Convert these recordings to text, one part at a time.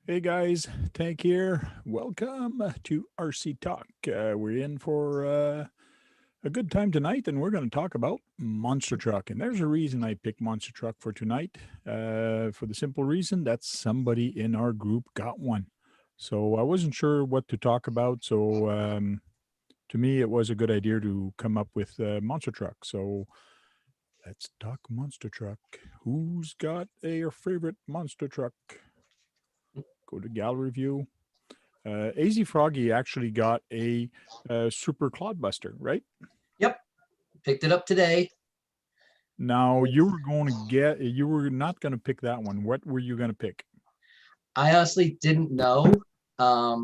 Hey guys, Tank here. Welcome to RC Talk. We're in for a good time tonight, and we're going to talk about Monster Truck. And there's a reason I picked Monster Truck for tonight. For the simple reason that somebody in our group got one. So I wasn't sure what to talk about. So to me, it was a good idea to come up with Monster Truck. So let's talk Monster Truck. Who's got a favorite Monster Truck? Go to gallery view. AZ Froggy actually got a Super Clodbuster, right? Yep. Picked it up today. Now you were not going to pick that one. What were you going to pick? I honestly didn't know. I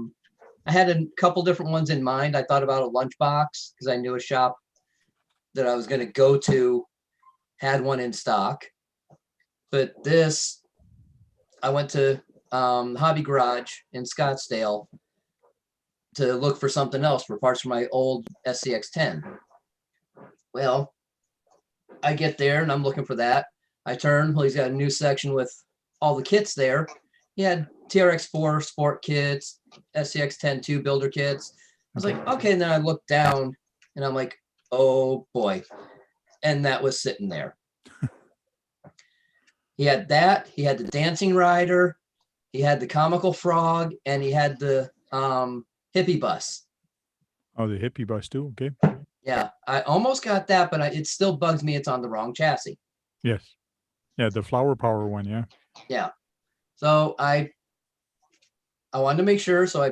had a couple different ones in mind. I thought about a lunchbox because I knew a shop that I was going to go to had one in stock. But this, I went to Hobby Garage in Scottsdale to look for something else for parts for my old SCX-10. Well, I get there and I'm looking for that. I turn, well, he's got a new section with all the kits there. He had TRX4 sport kits, SCX-10 2 builder kits. I was like, okay. And then I looked down and I'm like, oh boy. And that was sitting there. He had that. He had the dancing rider. He had the comical frog, and he had the hippie bus. Oh, the hippie bus too. Okay. Yeah, I almost got that, but it still bugs me. It's on the wrong chassis. Yes. Yeah, the flower power one. Yeah. Yeah. So I wanted to make sure. So I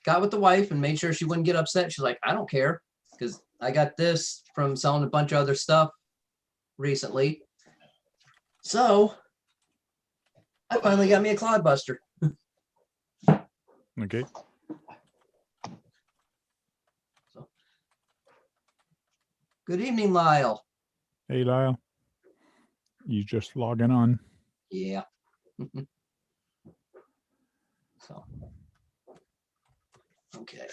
got with the wife and made sure she wouldn't get upset. She's like, I don't care because I got this from selling a bunch of other stuff recently. So I finally got me a Clodbuster. Okay. So, good evening, Lyle. Hey, Lyle. You just logging on? Yeah. So, okay.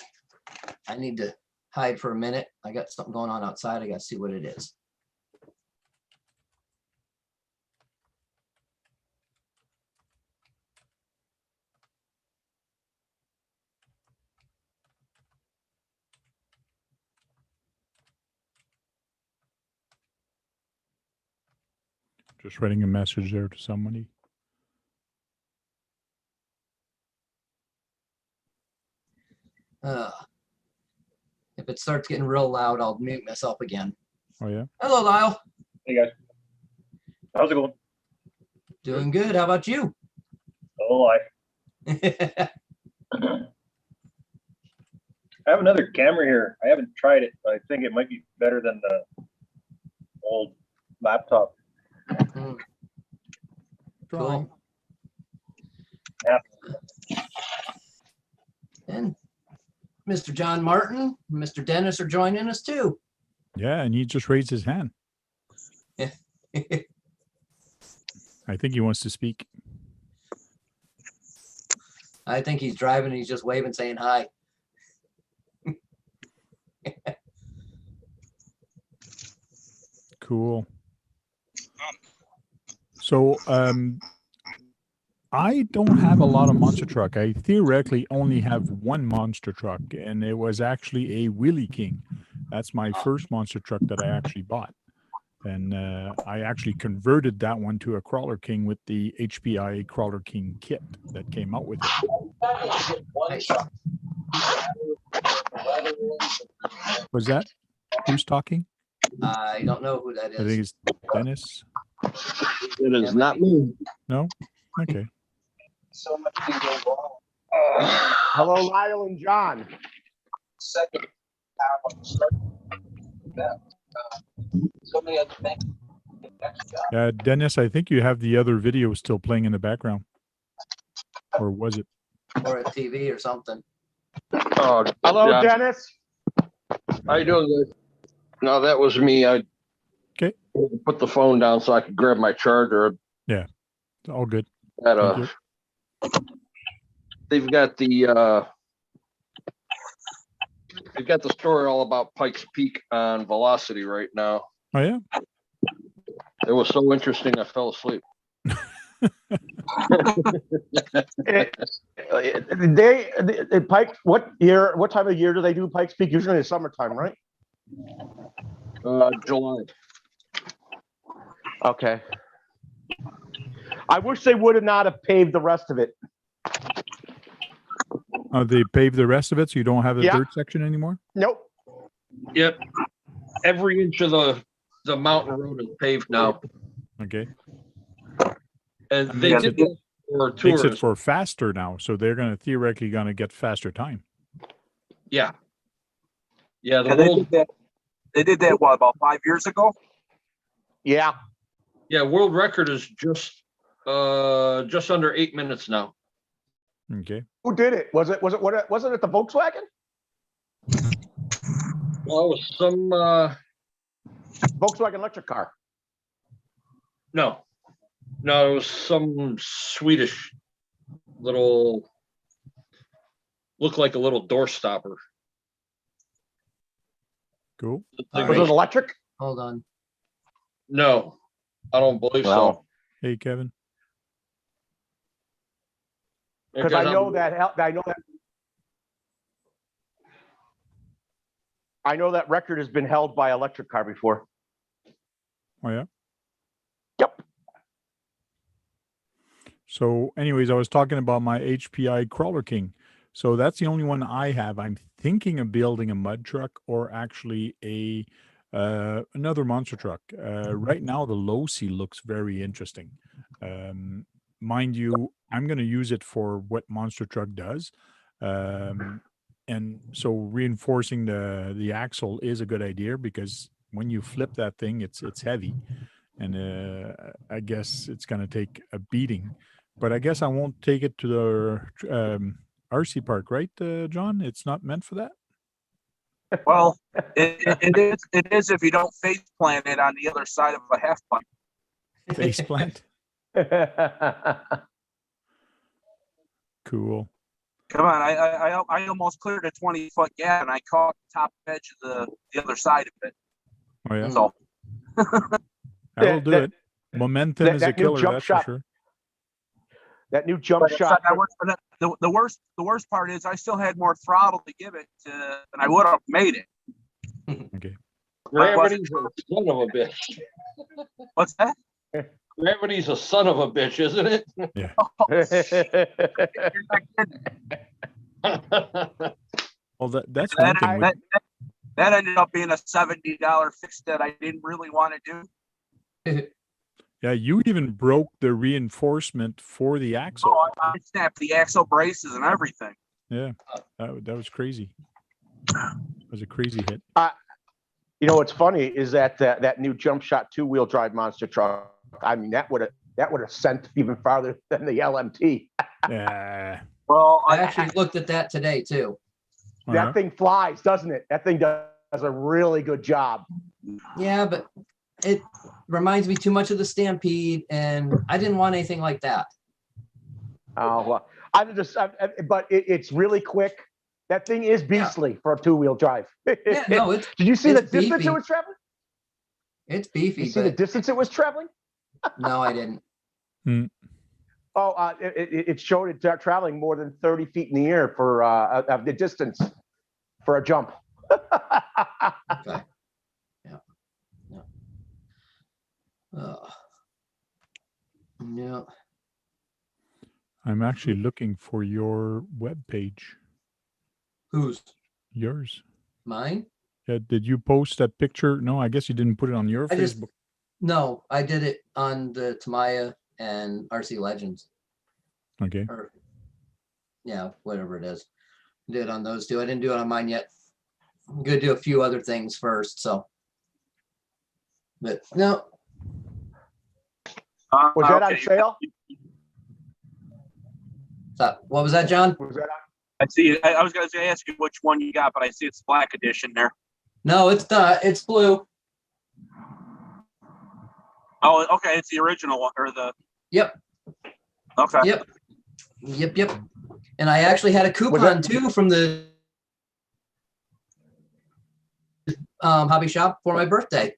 I need to hide for a minute. I got something going on outside. I got to see what it is. Just writing a message there to somebody. If it starts getting real loud, I'll mute myself again. Oh, yeah. Hello, Lyle. Hey guys, how's it going? Doing good. How about you? Oh, I have another camera here. I haven't tried it, but I think it might be better than the old laptop. Cool. Yeah. And Mr. John Martin, Mr. Dennis are joining us too. Yeah, and he just raised his hand. I think he wants to speak. I think he's driving. He's just waving, saying hi. Cool. So, I don't have a lot of monster truck. I theoretically only have one monster truck, and it was actually a Wheelie King. That's my first monster truck that I actually bought. And I actually converted that one to a Crawler King with the HPI Crawler King kit that came out with it. Was that? Who's talking? I don't know who that is. I think it's Dennis. It is not me. No? Okay. So much can go wrong. Hello, Lyle and John. Second, so many other things. Dennis, I think you have the other video still playing in the background. Or was it? Or a TV or something. Oh, hello, John. Dennis. How you doing, guys? No, that was me. I Okay. put the phone down so I could grab my charger. All good. At Thank they've got the story all about Pikes Peak on Velocity right now. Oh, yeah? It was so interesting I fell asleep. They Pike. What time of year do they do Pikes Peak? Usually in the summertime, right? July. Okay. I wish they would have not have paved the rest of it. They paved the rest of it, so you don't have a Yeah. dirt section anymore? Nope. Yep. Every inch of the mountain road is paved now. Okay. And That they makes did it- that for Makes it tourists. for faster now, so they're going to theoretically going to get faster time. Yeah. Yeah, the And they world, did that. They did that what, about 5 years ago? Yeah. world record is just under 8 minutes now. Okay. Who did it? Wasn't it the Volkswagen? Well, it was some Volkswagen electric car. no, it was some Swedish little, looked like a little door stopper. Cool. All Was right. it electric? Hold on. No, I don't believe so. Well, Hey, Kevin. because I know that record has been held by electric car before. Oh, yeah. Yep. So, anyways, I was talking about my HPI Crawler King. So that's the only one I have. I'm thinking of building a mud truck or actually another monster truck. Right now, the Losi looks very interesting. Mind you, I'm going to use it for what monster truck does. And so reinforcing the axle is a good idea because when you flip that thing, it's heavy, and I guess it's going to take a beating. But I guess I won't take it to the RC park, right, John? It's not meant for that. Well, it is if you don't face plant it on the other side of a half pipe. Face plant. Cool. Come on, I almost cleared a 20-foot gap and I caught the top edge of the other side of it. Oh yeah, So that'll do that- it. Momentum is a that new killer, jump that's shot- for sure. That new jump but it's shot. not that worse, but the worst part is I still had more throttle to give it than I would have made it. Okay. Gravity's a son of a bitch. What's that? Gravity's a son of a bitch, isn't it? You're not kidding. Well, that's one thing. That ended up being a $70 fix that I didn't really want to do. Yeah, you even broke the reinforcement for the axle. So I snapped the axle braces and everything. Yeah, that was crazy. It was a crazy hit. You know what's funny is that new jump shot 2-wheel drive monster truck. I mean, that would have sent even farther than the LMT. Yeah. Well, I actually looked at that today too. That thing flies, doesn't it? That thing does a really good job. Yeah, but it reminds me too much of the Stampede, and I didn't want anything like that. Oh well, but it's really quick. That thing is beastly for a 2-wheel drive. Yeah, no, it's Did you see the it's distance beefy. it was traveling? it's You beefy, see the but distance it was traveling? no, I didn't. Oh, it showed it traveling more than 30 feet in the air for the distance for a jump. Okay. Yeah. Yeah. I'm actually looking for your web page. Who's Yours. mine? Yeah, did you post that picture? No, I guess you didn't put it on your I just- Facebook. No, I did it on the Tamaya and RC Legends. Okay. Or yeah, whatever it is. Did it on those two. I didn't do it on mine yet. I'm gonna do a few other things first, so. But no, Was that on okay. sale? what was that, John? Was that on? I see. I was going to ask you which one you got, but I see it's black edition there. No, it's not. It's blue. Oh, okay. It's the original one or the. Yep. Okay. Yep. And I actually had a coupon too from the hobby shop for my birthday.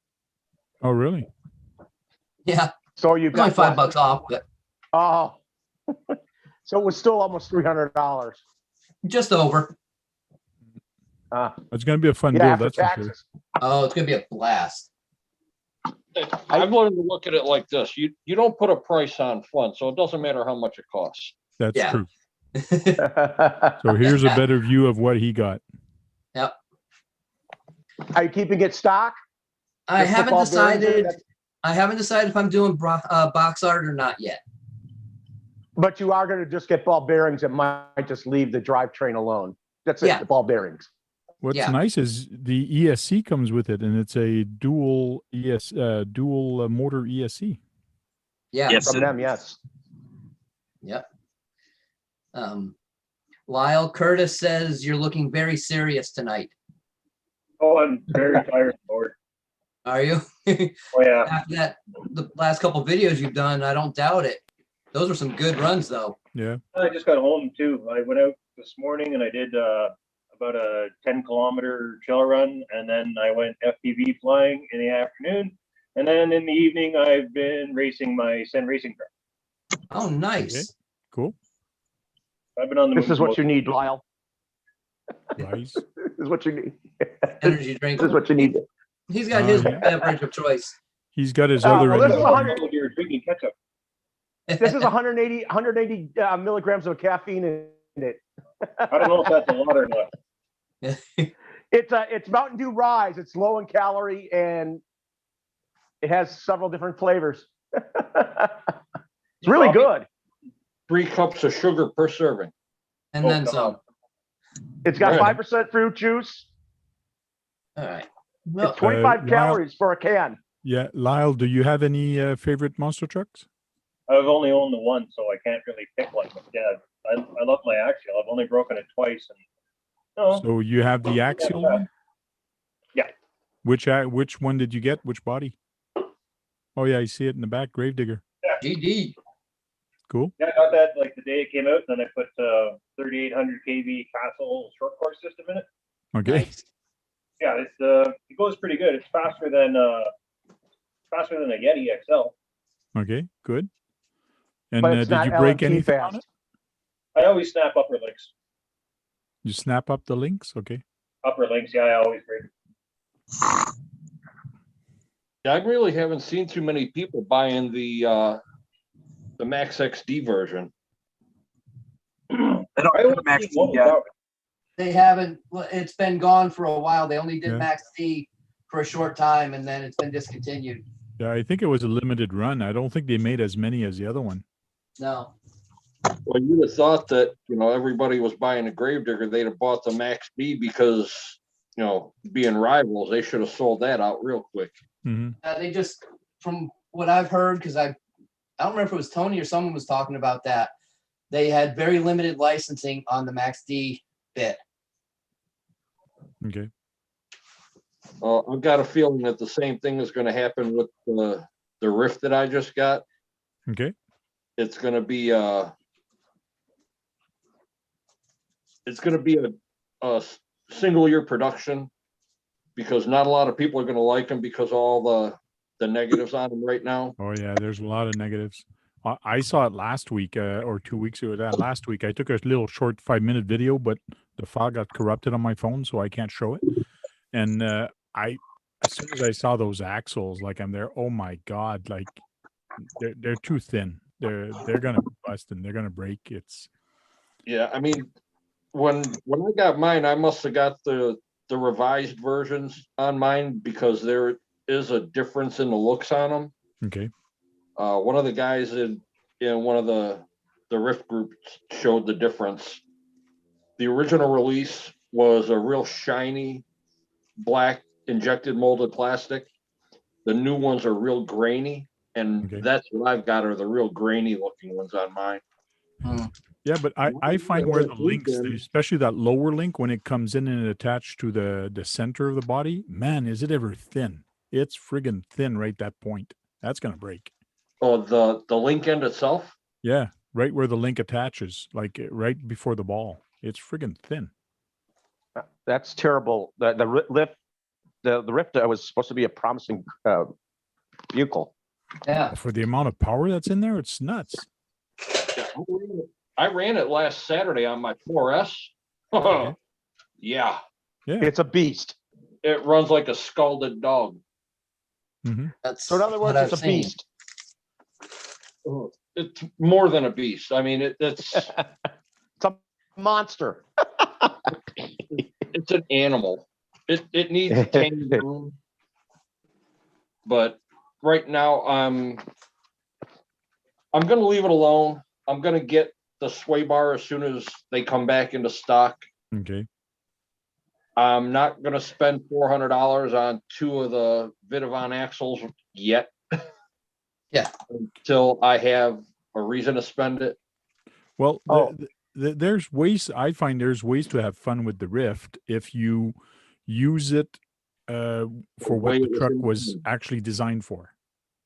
Oh, really? Yeah, So you it's only got $5 off, but Oh, So it was still almost $300. Just over. It's going to be a fun Yeah, build. after That's for sure. taxes. Oh, it's gonna be a blast. I've learned to look at it like this. You don't put a price on fun, so it doesn't matter how much it costs. That's Yeah. true. So here's a better view of what he got. Yep. Are you keeping it stock? I Just haven't football bearings in decided. it? I haven't decided if I'm doing box art or not yet. But you are going to just get ball bearings that might just leave the drivetrain alone. That's it, Yeah. the ball bearings. What's Yeah. nice is the ESC comes with it, and it's a dual motor ESC. Yeah. Yes. From them, yes. Yep. Lyle Curtis says you're looking very serious tonight. Oh, I'm very tired, Lord. Are you? Oh, yeah. After that, the last couple videos you've done, I don't doubt it. Those were some good runs, though. Yeah. I just got home too. I went out this morning and I did about a 10-kilometer trail run, and then I went FPV flying in the afternoon, and then in the evening I've been racing my Sen racing car. Oh, nice. Cool. I've been on the This move is what most- you need, Lyle. Nice. This is what you need. Energy drink. This is what you need. He's got his yeah. beverage of choice. He's got his Oh, other well, this is energy. 100 Oh, you're drinking ketchup. This is 180 milligrams of caffeine in it. I don't know if that's a lot or not. It's Mountain Dew Rise. It's low in calorie and it has several different flavors. It's really good. 3 cups of sugar per serving. And Oh, then come some. It's got Right. 5% fruit juice. All right. Well, It's 25 Lyle- calories for a can. Yeah, Lyle, do you have any favorite monster trucks? I've only owned the one, so I can't really pick one. But yeah, I love my Axial. I've only broken it twice, and no, So you have the axial one? Yeah. Which one did you get? Which body? Oh yeah, I see it in the back. Gravedigger. GD. Cool. yeah, I got that like the day it came out. Then I put 3,800 kV Castle short course system in it. Okay. Nice. Yeah, it goes pretty good. It's faster than a Yeti XL. Okay. Good. And But it's did not you break LMT anything on fast. it? I always snap upper links. You snap up the links. Okay. Upper links, yeah, I always break. Yeah, I really haven't seen too many people buying the Max XD version. They don't I have only the Max see one D yet. without it. They haven't, well, it's been gone for a while. They only did Yeah. Max D for a short time and then it's been discontinued. Yeah, I think it was a limited run. I don't think they made as many as the other one. No. Well, you'd have thought that, everybody was buying a Gravedigger, they'd have bought the Max B because, being rivals, they should have sold that out real quick. Hmm. They just, from what I've heard, because I don't remember if it was Tony or someone was talking about that. They had very limited licensing on the Max D bit. Okay. I've got a feeling that the same thing is going to happen with the Rift that I just got. Okay. It's going to be a single year production because not a lot of people are going to like them because all the negatives on them right now. Oh yeah, there's a lot of negatives. I saw it last week or 2 weeks ago. Last week, I took a little short 5-minute video, but the file got corrupted on my phone, so I can't show it. And as soon as I saw those axles, like I'm there, oh my god, like they're too thin. They're gonna bust and they're gonna break. It's Yeah, I mean, when I got mine, I must have got the revised versions on mine because there is a difference in the looks on them. okay. One of the guys in one of the Rift groups showed the difference. The original release was a real shiny black injected molded plastic. The new ones are real grainy, and Okay. that's what I've got are the real grainy looking ones on mine. Yeah, but I find where the links, Weekend. especially that lower link, when it comes in and attached to the center of the body, man, is it ever thin? It's friggin' thin right that point. That's gonna break. Oh, the link end itself? Yeah, right where the link attaches, like right before the ball. It's friggin' thin. That's terrible. The Rift was supposed to be a promising vehicle. Yeah. For the amount of power that's in there, it's nuts. Yeah, I ran it last Saturday on my 4S. Okay. Yeah, It's a beast. it runs like a scalded dog. That's So in other words, what it's I've a seen. beast. It's more than a beast. I mean, it's It's a monster. it's an animal. It needs tame room. But right now, I'm gonna leave it alone. I'm gonna get the sway bar as soon as they come back into stock. Okay. I'm not gonna spend $400 on 2 of the Vidavon axles yet. Yeah. Until I have a reason to spend it. Well, Oh. there's ways. I find there's ways to have fun with the Rift if you use it for what way the it was truck was intended. actually designed for.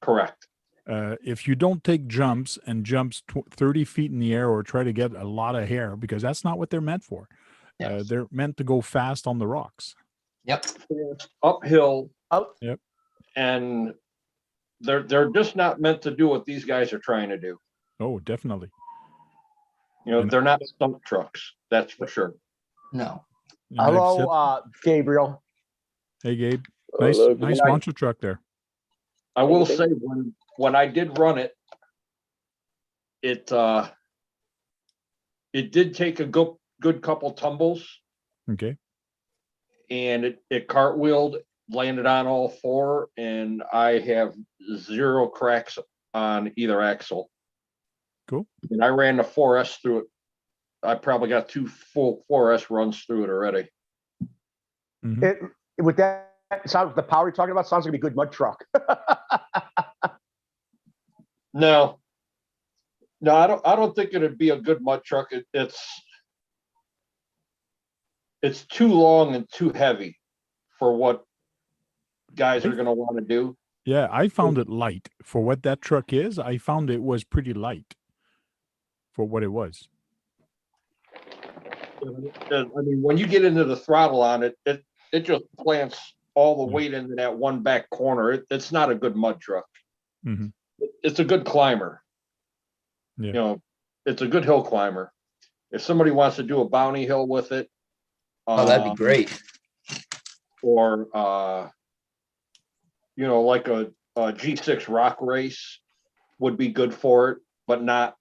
Correct. If you don't take jumps and jumps 30 feet in the air or try to get a lot of hair, because that's not what they're meant for. Yes. They're meant to go fast on the rocks. Yep. Uphill. Oh. Yep. And they're just not meant to do what these guys are trying to do. Oh, definitely. You know, And- they're not stump trucks. That's for sure. No. And I've Hello, Gabriel. hey, Gabe. Nice, Hello, nice night. monster truck there. I will say when I did run it, it did take a good couple tumbles, Okay. and it cartwheeled, landed on all 4, and I have 0 cracks on either axle. Cool. And I ran the 4S through it. I probably got 2 full 4S runs through it already. It with that sound, the power you're talking about sounds like a good mud truck. No, I don't think it'd be a good mud truck. It's too long and too heavy for what guys are gonna want to do. Yeah, I found it light for what that truck is. I found it was pretty light for what it was. I mean, when you get into the throttle on it, it just plants all the weight into that one back corner. It's not a good mud truck. Mhm. It's a good climber. Yeah. You know, it's a good hill climber. If somebody wants to do a bounty hill with it, Oh, that'd be great. or you know, like a G6 rock race would be good for it, but not,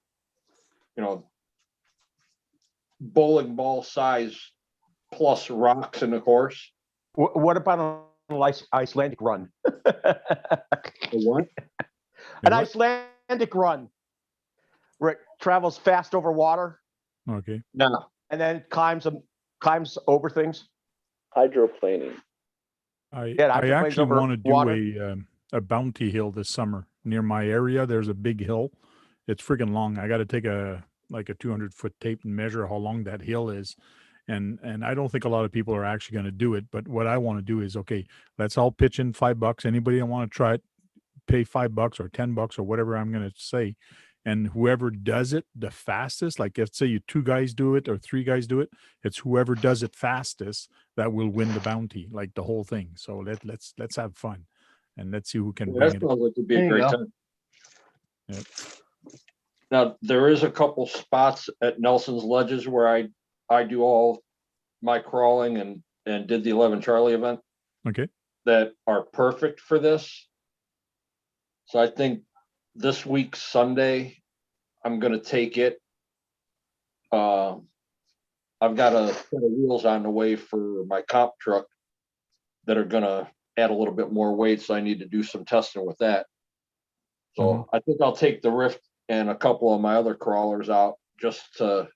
you know, bowling ball size plus rocks in the course. What about an Icelandic run? What? An What? Icelandic run where it travels fast over water Okay. No, and then climbs over things. Hydroplaning. I Yeah, I can blaze actually over want to do water. a bounty hill this summer near my area. There's a big hill. It's freaking long. I got to take a 200-foot tape and measure how long that hill is. And I don't think a lot of people are actually going to do it. But what I want to do is, okay, let's all pitch in $5. Anybody that want to try it, pay $5 or $10 or whatever I'm going to say. And whoever does it the fastest, like let's say you 2 guys do it or 3 guys do it, it's whoever does it fastest that will win the bounty, like the whole thing. So let's have fun, and let's see who can bring that it. sounds like it'd be There a you great go. time. Yep. Now, there is a couple spots at Nelson's Ledges where I do all my crawling and did the 11 Charlie event Okay. that are perfect for this. So I think this week, Sunday, I'm gonna take it. I've got a set of wheels on the way for my comp truck that are gonna add a little bit more weight, so I need to do some testing with that. So I think I'll take the Rift and a couple of my other crawlers out just to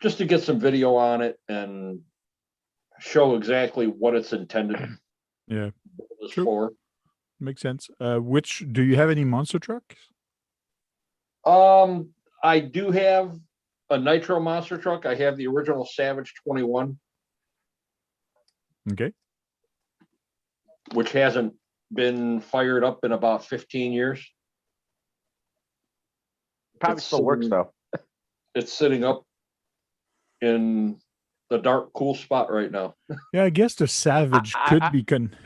get some video on it and show exactly what it's intended Yeah, for. True. Makes sense. Which do you have any monster trucks? I do have a Nitro monster truck. I have the original Savage 21, Okay. which hasn't been fired up in about 15 years. Probably It's still works though. It's sitting up in the dark, cool spot right now. Yeah, I guess the Savage I- could be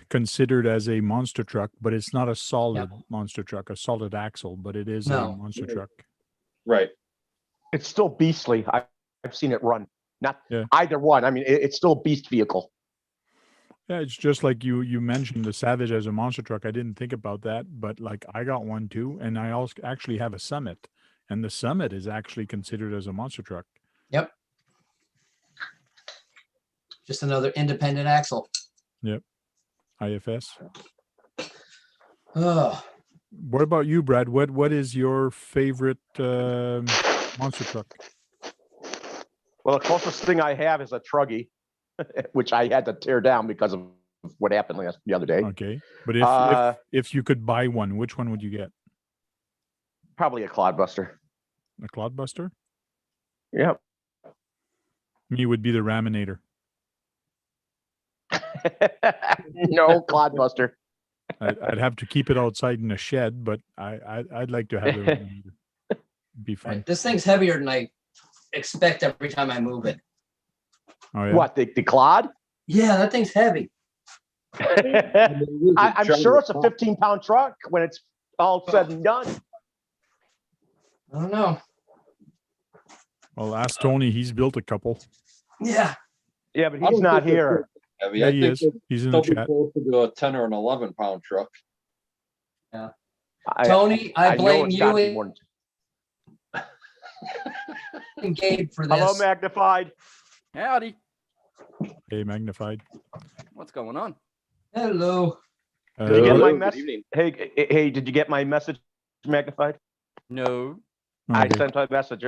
considered as a monster truck, but it's not a solid monster truck, a solid axle, but it is a No. monster truck. Right. It's still beastly. I've seen it run. Not Yeah. either one. I mean, it's still a beast vehicle. Yeah, it's just like you mentioned the Savage as a monster truck. I didn't think about that, but like I got one too, and I also actually have a Summit, and the Summit is actually considered as a monster truck. Yep. Just another independent axle. IFS. Oh, What about you, Brad? What is your favorite monster truck? Well, the closest thing I have is a Truggy, which I had to tear down because of what happened the other day. Okay, but if if you could buy one, which one would you get? Probably a Clodbuster. A Clodbuster? Yep. Me would be the Raminator. No, Clodbuster. I'd have to keep it outside in a shed, but I'd like to have the Raminator. Be fun. right. This thing's heavier than I expect every time I move it. Oh yeah. What, the Clod? Yeah, that thing's heavy. I'm sure it's a 15-pound truck when it's all said and done. I don't know. Well, ask Tony. He's built a couple. Yeah. Yeah, but I he's don't not think they're here. heavy. Yeah, I he think is. they're He's in the probably chat. closer to a 10 or an 11-pound truck. Tony, I know blame it's gotta be you more than- and Gabe for Hello, this. Magnified. Howdy. Hey, magnified. What's going on? Hello. Did you get Uh, my Good message? evening. Hey, did you get my message, Magnified? No. I okay. sent a message.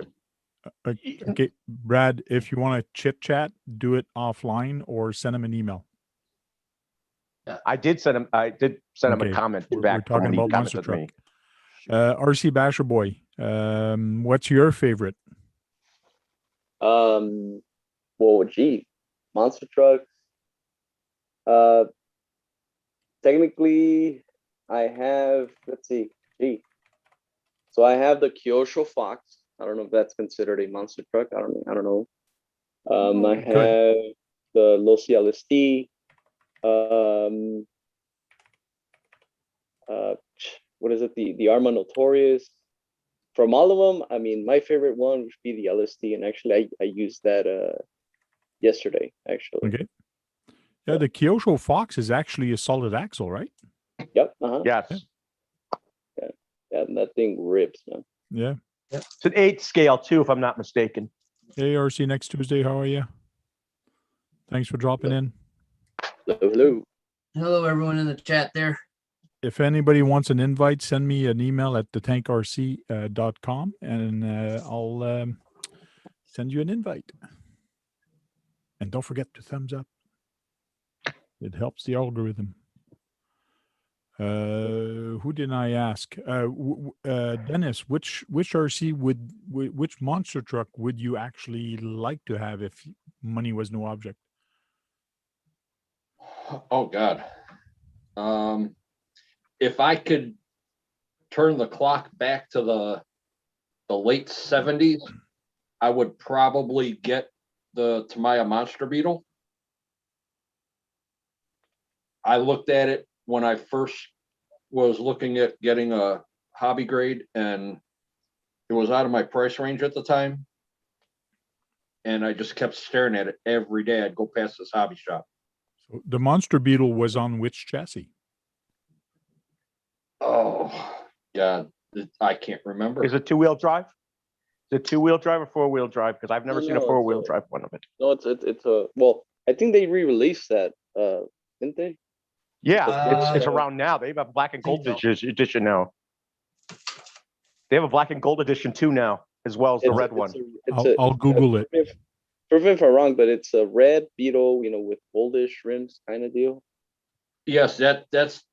Okay, Brad, if you want to chit chat, do it offline or send him an email. I did send him a Okay. comment We're back talking when he about monster commented truck. me. RC Basher Boy, what's your favorite? Well, gee, monster trucks. Technically, I have, let's see, gee. So I have the Kyosho Fox. I don't know if that's considered a monster truck. I don't know. I Good. have the Losi LSD. What is it? The Arma Notorious. From all of them, I mean, my favorite one would be the LSD, and actually, I used that yesterday. Actually, Okay. Yeah, the Kyosho Fox is actually a solid axle, right? yep. Yes. Yeah, that thing rips, man. Yeah. It's an 8 scale too, if I'm not mistaken. Hey, RC, next Tuesday, how are you? Thanks for dropping in. Hello. Hello, everyone in the chat there. If anybody wants an invite, send me an email at thetankrc.com and I'll send you an invite. And don't forget to thumbs up. It helps the algorithm. Who did I ask? Dennis, which RC which monster truck would you actually like to have if money was no object? Oh God. If I could turn the clock back to the late 70s, I would probably get the Tamiya Monster Beetle. I looked at it when I first was looking at getting a hobby grade, and it was out of my price range at the time. And I just kept staring at it every day. I'd go past this hobby shop. So the Monster Beetle was on which chassis? Oh God, I can't remember. Is it 2-wheel drive? Is it 2-wheel drive or 4-wheel drive? Because I've never seen a No, 4-wheel it's drive one of it. No, it's a well. I think they re-released that, didn't they? Yeah, it's around now. They have a black and gold edition now. They have a black and gold edition too now, as well as the red one. I'll Google it. Prove me if I'm wrong, but it's a red Beetle, with goldish rims kind of deal. Yes, that's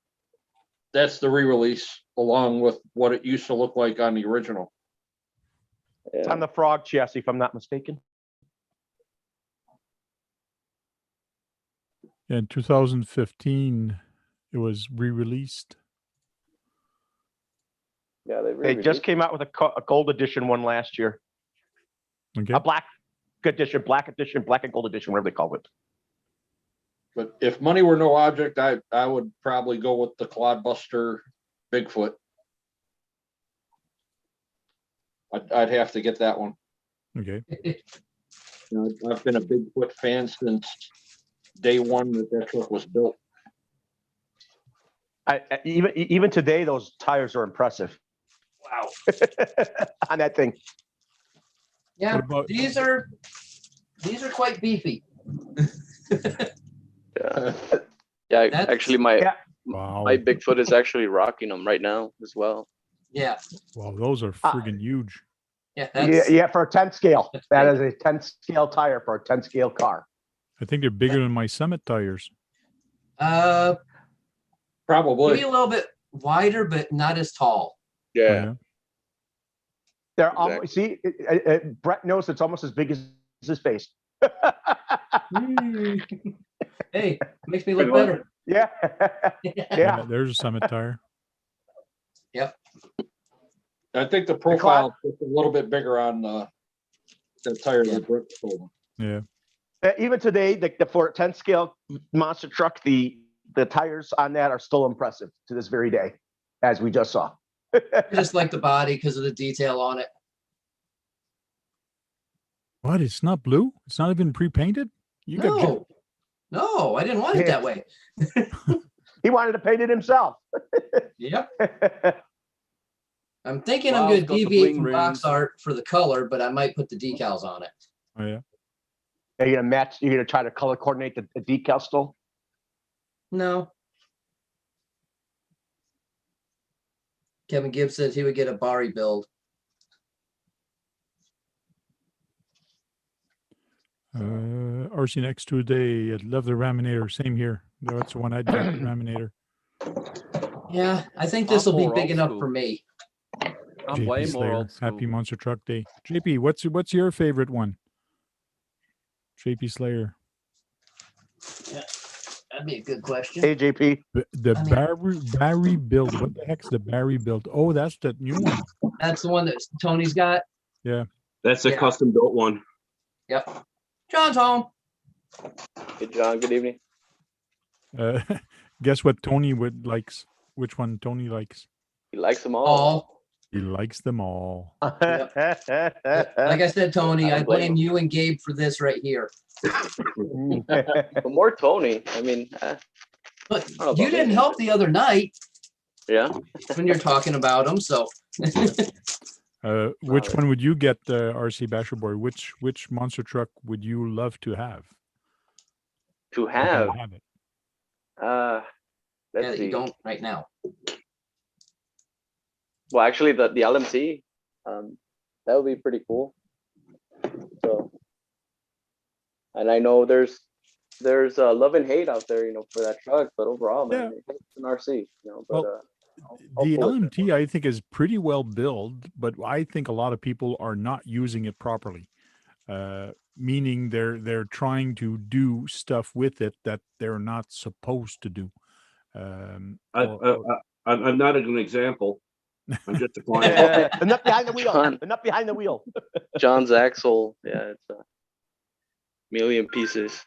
the re-release along with what it used to look like on the original. It's Yeah. on the Frog chassis, if I'm not mistaken. In 2015, it was re-released. Yeah, They just came out with a gold edition one last year. Okay. A black edition, black and gold edition, whatever they call it. But if money were no object, I would probably go with the Clodbuster Bigfoot. I'd have to get that one. Okay. I've been a Bigfoot fan since day one that truck was built. Even today, those tires are impressive. Wow. On that thing. Yeah, What about- these are quite beefy. Yeah, yeah. That's- Actually, my Yeah. Wow. my Bigfoot is actually rocking them right now as well. Yeah, Wow, those are friggin' huge. yeah, Yeah, that's yeah, for a 10 scale. that's That big. is a 10 scale tire for a 10 scale car. I think they're bigger than my Summit tires. Maybe Probably. a little bit wider, but not as tall. Oh, Yeah, They're almost, see, Brett knows it's almost as big as his face. Hey, makes me look Good one. better. Yeah. Yeah. There's a Summit tire. I think the profile is a little bit bigger on the tire that Brett sold. Yeah. Even today, the for a 10 scale monster truck, the tires on that are still impressive to this very day, as we just saw. I just like the body because of the detail on it. What? It's not blue? It's not even pre-painted? You got jet- No, I didn't want it that way. He wanted to paint it himself. Yep. I'm thinking Wow, I'm going it's to got the deviate bling from box rings. art for the color, but I might put the decals on it. Oh yeah. Are you gonna match? You're gonna try to color coordinate the decal still? No. Kevin Gibbs said he would get a Bari build. RC next Tuesday. I'd love the Raminator. Same here. That's the one I'd get, the Raminator. Yeah, I think I'm this will be more big old enough school. for me. I'm JP way more Slayer. old school. Happy Monster Truck Day. JP, what's your favorite one? JP Slayer. That'd be a good question. Hey, JP. The I mean- Barry build. What the heck's the Barry build? Oh, that's that new one. That's the one that Tony's got. That's a Yeah. custom built one. Yep. John's home. Hey, John, good evening. Guess what Tony would likes? Which one Tony likes? He likes them all. All. He likes them all. Like I said, Tony, I I don't blame blame him. you and Gabe for this right here. But more Tony. I mean, But know about you didn't me. help the other night yeah. when you're talking about them. So Which Solid. one would you get, RC Basher Boy? Which monster truck would you love to have? To If you have, have it. yeah, let's you see. don't right now. Well, actually, the LMC, that would be pretty cool. So, and I know there's love and hate out there, for that truck. But overall, man, it's an RC, But Well, I'll The pull it. LMT, I think, is pretty well built, but I think a lot of people are not using it properly. Meaning they're trying to do stuff with it that they're not supposed to do. I'm not an example. I'm just a client. Enough behind the wheel. John. Enough behind the wheel. John's axle, yeah, it's a million pieces.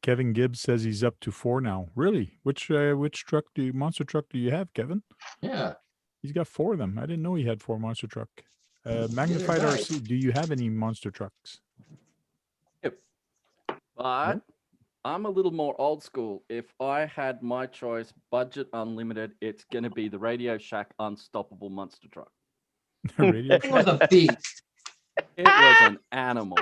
Kevin Gibbs says he's up to 4 now. Really? Which monster truck do you have, Kevin? Yeah. He's got 4 of them. I didn't know he had 4 monster truck. Magnified right. RC, do you have any monster trucks? But I'm a little more old school. If I had my choice, budget unlimited, it's going to be the Radio Shack Unstoppable Monster Truck. Radio It was a beast. It was an animal.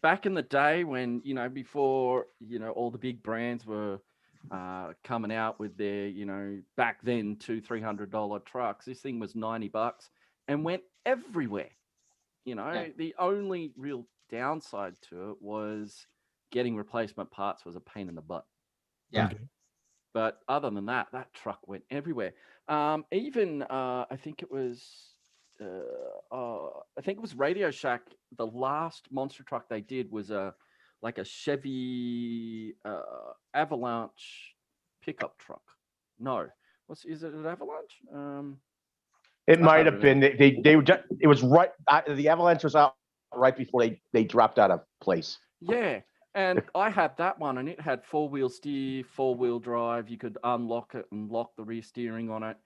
Back in the day when, before, all the big brands were coming out with their, back then $200-300 trucks, this thing was $90 and went everywhere. The only real downside to it was getting replacement parts was a pain in the butt. Yeah. Okay. But other than that, that truck went everywhere. Even I think it was Radio Shack. The last monster truck they did was like a Chevy Avalanche pickup truck. No, is it an Avalanche? It I might can't have been. They were just, it was right. The Avalanche was out right before they dropped out of place. Yeah. And I had that one, and it had 4-wheel steer, 4-wheel drive. You could unlock it and lock the rear steering on it.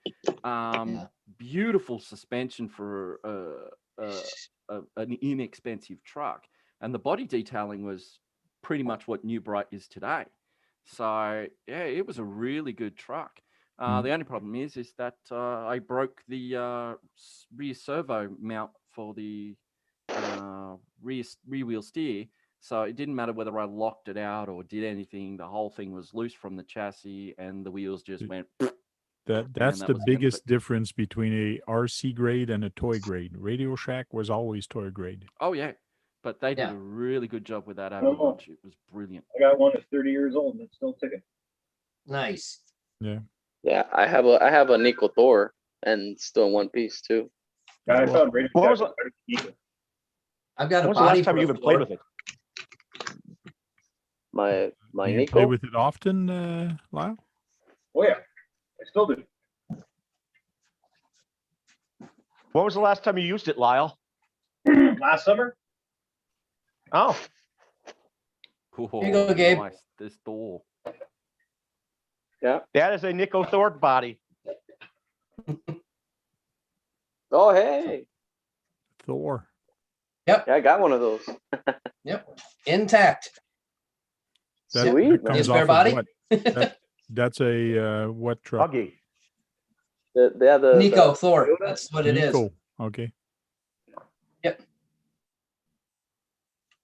Beautiful suspension for an inexpensive truck, and the body detailing was pretty much what New Bright is today. So yeah, it was a really good truck. The only problem is that I broke the rear servo mount for the rear wheel steer. So it didn't matter whether I locked it out or did anything. The whole thing was loose from the chassis, and the wheels just went. That's that the was the end of biggest it. difference between a RC grade and a toy grade. Radio Shack was always toy grade. Oh yeah, but they did Yeah. a really good job with that Oh. Avalanche. It was brilliant. I got one that's 30 years old and it's still ticking. Nice. Yeah. Yeah, I have a Nico Thor and still in one piece too. I found Radio What Shack was was better than Eagle. I've got When a was the body last time for you a even played Thor. with it? My Do you Nico. play with it often, Lyle? Oh yeah, I still do. When was the last time you used it, Lyle? Last summer, Oh, Oh, you go, Gabe. nice. This Thor. Yeah. that is a Nico Thor body. Oh hey. Thor. Yeah, I got one of those. Intact. That, Sweet, that man. comes His bare off body? of what? That's a what truck? Buggy. The Nico Thor. That's what it is. Nico. Okay. Eh,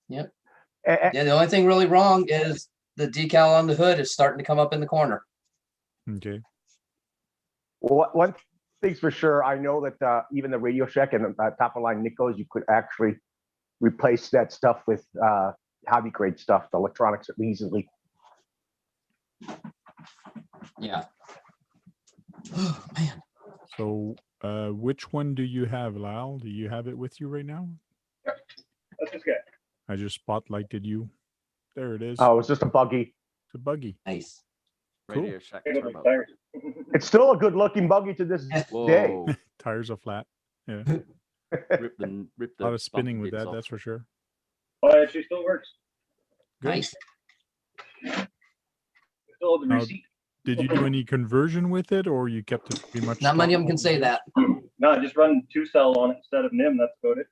Yeah, the only thing really wrong is the decal on the hood is starting to come up in the corner. Okay. One thing's for sure, I know that even the Radio Shack and top of line Nikos, you could actually replace that stuff with hobby grade stuff, the electronics easily. Yeah. Oh man. So which one do you have, Lyle? Do you have it with you right now? that's this guy. I just spotlighted you. There it is. Oh, it's just a buggy. It's a buggy. Nice. Cool. Radio Shack Pick up his turbo. tires. It's still a good looking buggy to this day. Whoa. Tires are flat. Yeah. Rip the A lot of spinning bumper with bits that, off. that's for sure. Oh, it actually still works. Good. Nice. I still have the Now, receipt. Did you do any conversion with it, or you kept it pretty much? Not many of them can stock? say that. No, I just run 2-cell on it instead of NIM. That's about it.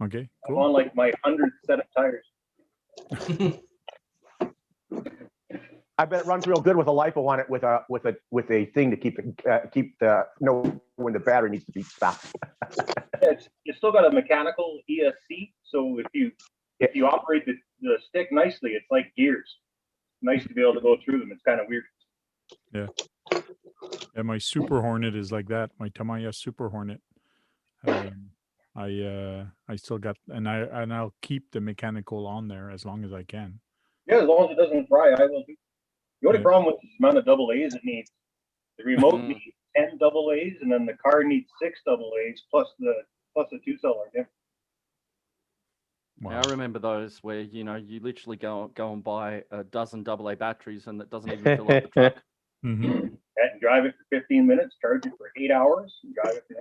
Okay, I'm cool. on like my 100th set of tires. I bet it runs real good with a LiPo on it with a thing to keep know when the battery needs to be stopped. It's still got a mechanical ESC, so if you operate the stick nicely, it's like gears. Nice to be able to go through them. It's kind of weird. And my Super Hornet is like that. My Tamiya Super Hornet. I still got, and I'll keep the mechanical on there as long as I can. Yeah, as long as it doesn't fry, I will do. The only Yeah. problem with the amount of double A's it needs, the remote Mhm. needs 10 double A's, and then the car needs 6 double A's plus the 2-cell. Yeah. Wow. Yeah, I remember those where you literally go and buy a dozen AA batteries and that doesn't even fill up the truck. Mhm. And drive it for 15 minutes, charge it for 8 hours, and drive it for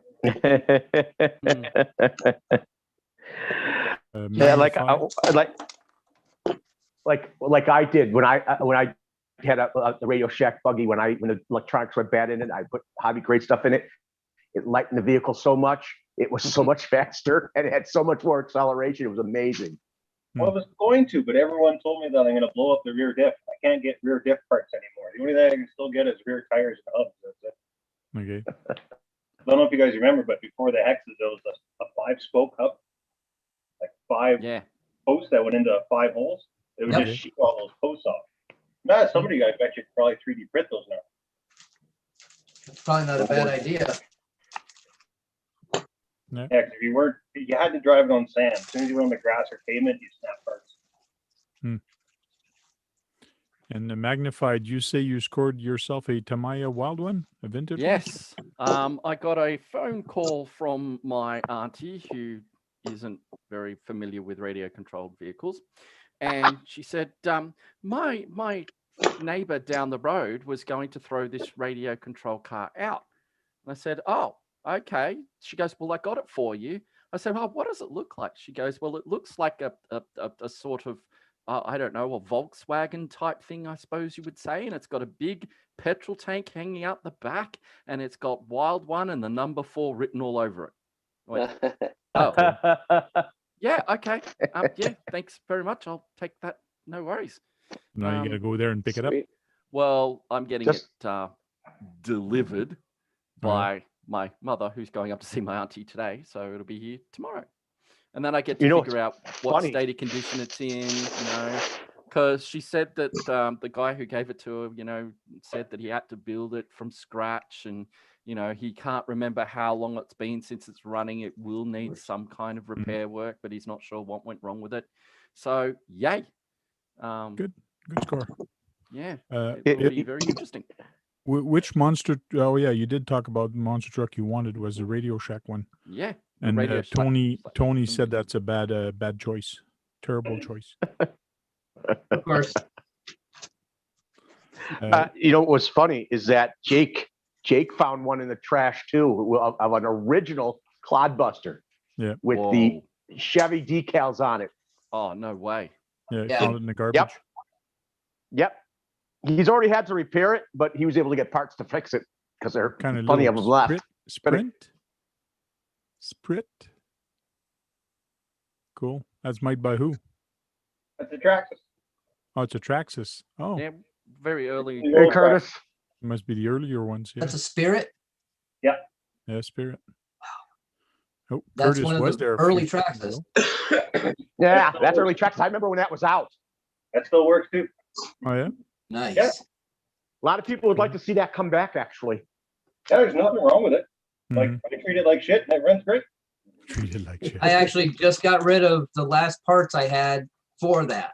Yeah, Magnified. like I did when I had a Radio Shack buggy when the electronics went bad in it. I put hobby grade stuff in it. It lightened the vehicle so much. It was so much faster and it had so much more acceleration. It was amazing. Well, I was going to, but everyone told me that I'm going to blow up the rear diff. I can't get rear diff parts anymore. The only thing I can still get is rear tires and hubs. That's it. Okay. I don't know if you guys remember, but before the Hexes, there was a 5-spoke hub, like 5 Yeah. posts that went into 5 holes. It would Yep. just shoot all those posts off. Now, somebody, I bet you could probably 3D print those now. It's probably not a bad idea. Yeah, 'cause if you had to drive it on sand. As soon as you went on the grass or pavement, you snap parts. And the Magnified, you say you scored yourself a Tamiya Wild One, a vintage one? Yes. I got a phone call from my auntie who isn't very familiar with radio controlled vehicles. And she said, my neighbor down the road was going to throw this radio control car out. And I said, oh, okay. She goes, well, I got it for you. I said, oh, what does it look like? She goes, well, it looks like a sort of, I don't know, a Volkswagen type thing, I suppose you would say. And it's got a big petrol tank hanging out the back, and it's got Wild One and the number 4 written all over it. I went, Oh, yeah. Okay. Yeah. Thanks very much. I'll take that. No worries. Now you got to Um, go there and pick it up. Sweet. Well, I'm getting Just- it delivered Oh, yeah. by my mother, who's going up to see my auntie today. So it'll be here tomorrow. And then I get to You know, figure out what funny. state of condition it's in, because she said that the guy who gave it to her, said that he had to build it from scratch, and he can't remember how long it's been since it's running. It will need some kind of repair work, but he's not sure what went wrong with it. So yay. Good score. Yeah, It- it will be very interesting. Which monster? Oh yeah, you did talk about the monster truck you wanted was the Radio Shack one. Yeah. the And Radio Shack Tony was like Tony awesome. said that's a bad choice, terrible choice. Of course. You know what was funny is that Jake found one in the trash too of an original Clodbuster. Yeah. With the Whoa. Chevy decals on it. Oh, no way. Yeah, he Yeah. found it in the garbage. Yep. He's already had to repair it, but he was able to get parts to fix it because there are Kind of plenty of them left. Sprint. Cool. That's made by who? That's a Traxxas. Oh, it's a Traxxas. Oh, Yeah, very early. The Hey, old Curtis. it must be the earlier ones. Yeah, That's a Spirit. yeah, Spirit. Oh, That's Curtis one of was the there. a early few seconds Traxxas. ago. Yeah, that's early tracks. I remember when that was out. That still works too. Oh yeah. Nice. Yeah. A lot of people would like to see that come back, actually. Yeah, there's nothing wrong with it. Like Mhm. I treat it like shit and it runs great. Treated like shit. I actually just got rid of the last parts I had for that.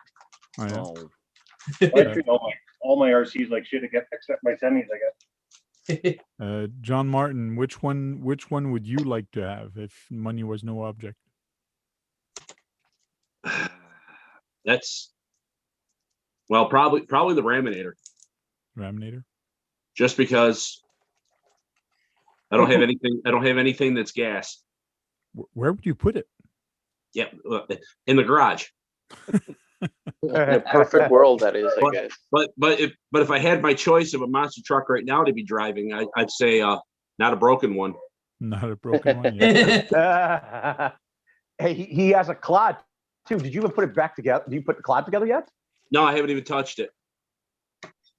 Oh, yeah. Oh, I treat all my RCs like shit except my semis, I guess. John Martin, which one would you like to have if money was no object? That's well, probably the Raminator, Raminator. just because I don't have anything. I don't have anything that's gas. Where would you put it? Yeah, in the garage. In a perfect world, that is, I But- guess. But if I had my choice of a monster truck right now to be driving, I'd say not a broken one. Not a broken one. Yeah. Hey, he has a Clod too. Did you even put it back together? Did you put the Clod together yet? No, I haven't even touched it.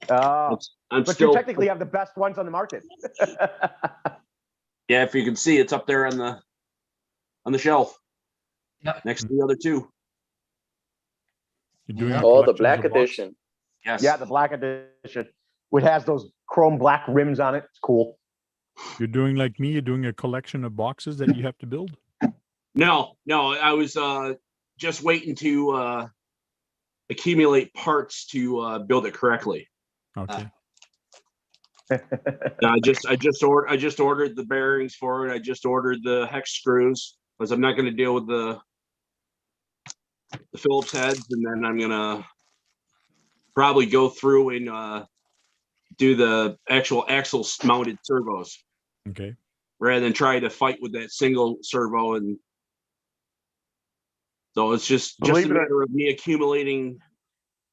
Oh, I'm but still you technically have the best ones on the market. yeah. If you can see, it's up there on the shelf Yep. next to the other two. You're doing Yeah. a Oh, the collections black of box? edition. Yes. Yeah, the black edition, which has those chrome black rims on it. It's cool. You're doing like me. You're doing a collection of boxes that you have to build. No. I was just waiting to accumulate parts to build it correctly. Okay. I just ordered the bearings for it. I just ordered the hex screws because I'm not going to deal with the Phillips heads, and then I'm gonna probably go through and do the actual axle mounted servos Okay. rather than try to fight with that single servo. And so it's just a Believe it or- matter of me accumulating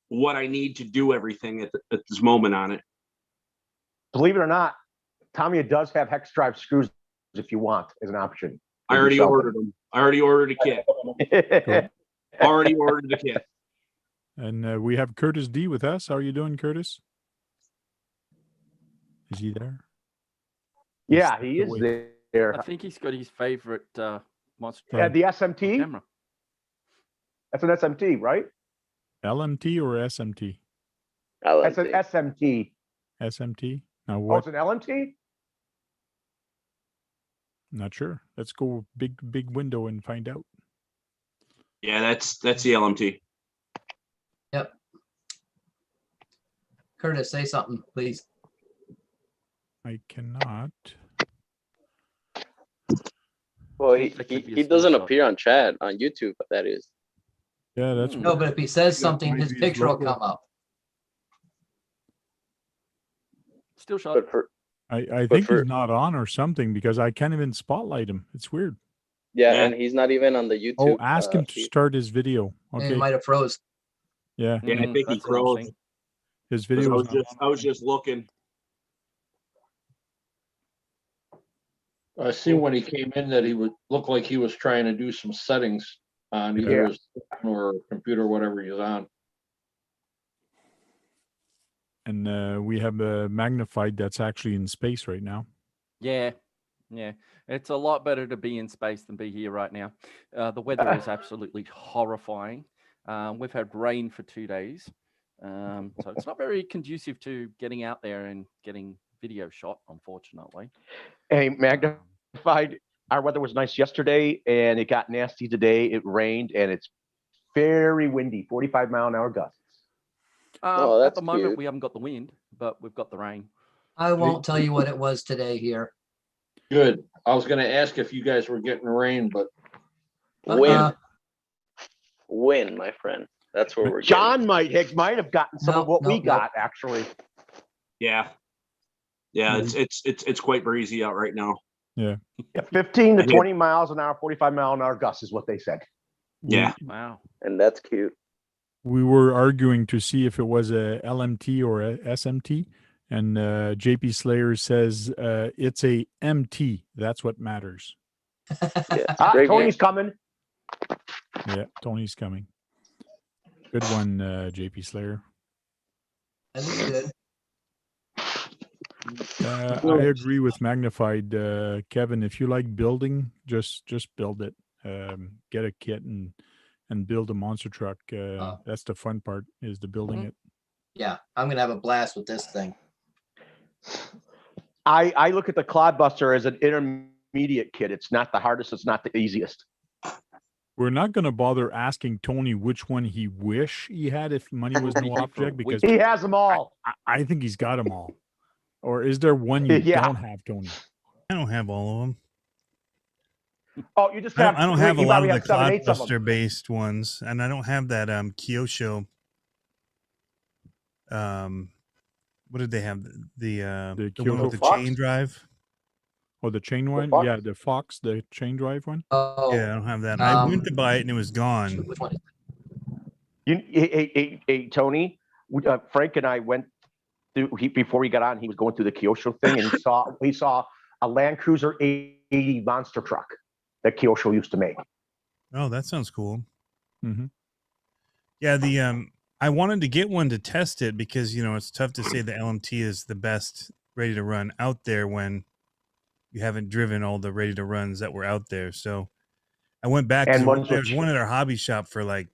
what I need to do everything at this moment on it. Believe it or not, Tamiya does have hex drive screws if you want as an option. I already Yourself. ordered them. I already ordered a kit. Already ordered the kit. And we have Curtis D with us. How are you doing, Curtis? Is he there? Yeah, he is Wait. there. I think he's got his favorite monster Yeah, the SMT. camera. That's an SMT, right? LMT or SMT? That's an LMT. SMT. SMT. Now Oh, what? it's an LMT? Not sure. Let's go big window and find out. Yeah, that's the LMT. Curtis, say something, please. I cannot. Well, That could be a he doesn't screenshot. appear on chat on YouTube, that is. Yeah, that's Hmm. No, but if he says That something, might his be his picture will logo. come up. Still shot. But for I think for- he's not on or something because I can't even spotlight him. It's weird. yeah, Yeah. and he's not even on the YouTube. Oh, ask him to feed. start his video. And Okay. he might have froze. Yeah. Yeah, I think he That's what I'm froze. saying. His 'Cause video. I was just looking. I seen when he came in that he would look like he was trying to do some settings on either Yeah. his phone or computer, whatever he was on. And we have a magnified that's actually in space right now. Yeah, yeah. It's a lot better to be in space than be here right now. The weather is absolutely horrifying. We've had rain for 2 days. So it's not very conducive to getting out there and getting video shot, unfortunately. Hey, magnified. Our weather was nice yesterday, and it got nasty today. It rained, and it's very windy. 45-mile-an-hour gusts. Oh, At that's the moment, cute. we haven't got the wind, but we've got the rain. I won't tell you what it was today here. Good. I was gonna ask if you guys were getting rain, but Win. Win, my friend. That's where we're John might have gotten some of No, what no, we no. got, actually. Yeah. Yeah, it's quite breezy out right now. Yeah, 15 to Yeah. 20 miles an hour, 45-mile-an-hour gusts is what they said. Yeah. Wow. And that's cute. We were arguing to see if it was a LMT or a SMT, and JP Slayer says it's a MT. That's what matters. Yeah. Tony's Great. coming. Yeah, Tony's coming. Good one, JP Slayer. That is good. I agree with Magnified, Kevin. If you like building, just build it. Get a kit and build a monster truck. That's the fun part, is the building Mhm. it. Yeah, I'm gonna have a blast with this thing. I look at the Clodbuster as an intermediate kit. It's not the hardest. It's not the easiest. We're not going to bother asking Tony which one he wish he had if money was no object, because He has them all. I think he's got them all. Or is there one you Yeah. don't have, Tony? I don't have all of them. Oh, you just I have. don't, I don't have a you lot of probably the have 7/8 of them. Clodbuster based ones, and I don't have that Kyosho. What did they have? The one with Kyosho the Fox? chain drive. Or the chain one? Fox? Yeah, the Fox, the chain drive one. Oh, Yeah, I don't have that. I went to buy it and it was shoot, gone. which one? Hey, Tony, Frank and I went through before we got on. He was going through the Kyosho thing, and he saw a Land Cruiser 80 monster truck that Kyosho used to make. Oh, that sounds cool. Mm-hmm. Yeah, I wanted to get one to test it because it's tough to say the LMT is the best ready to run out there when you haven't driven all the ready to runs that were out there. So I went back. And There's one at our hobby shop for like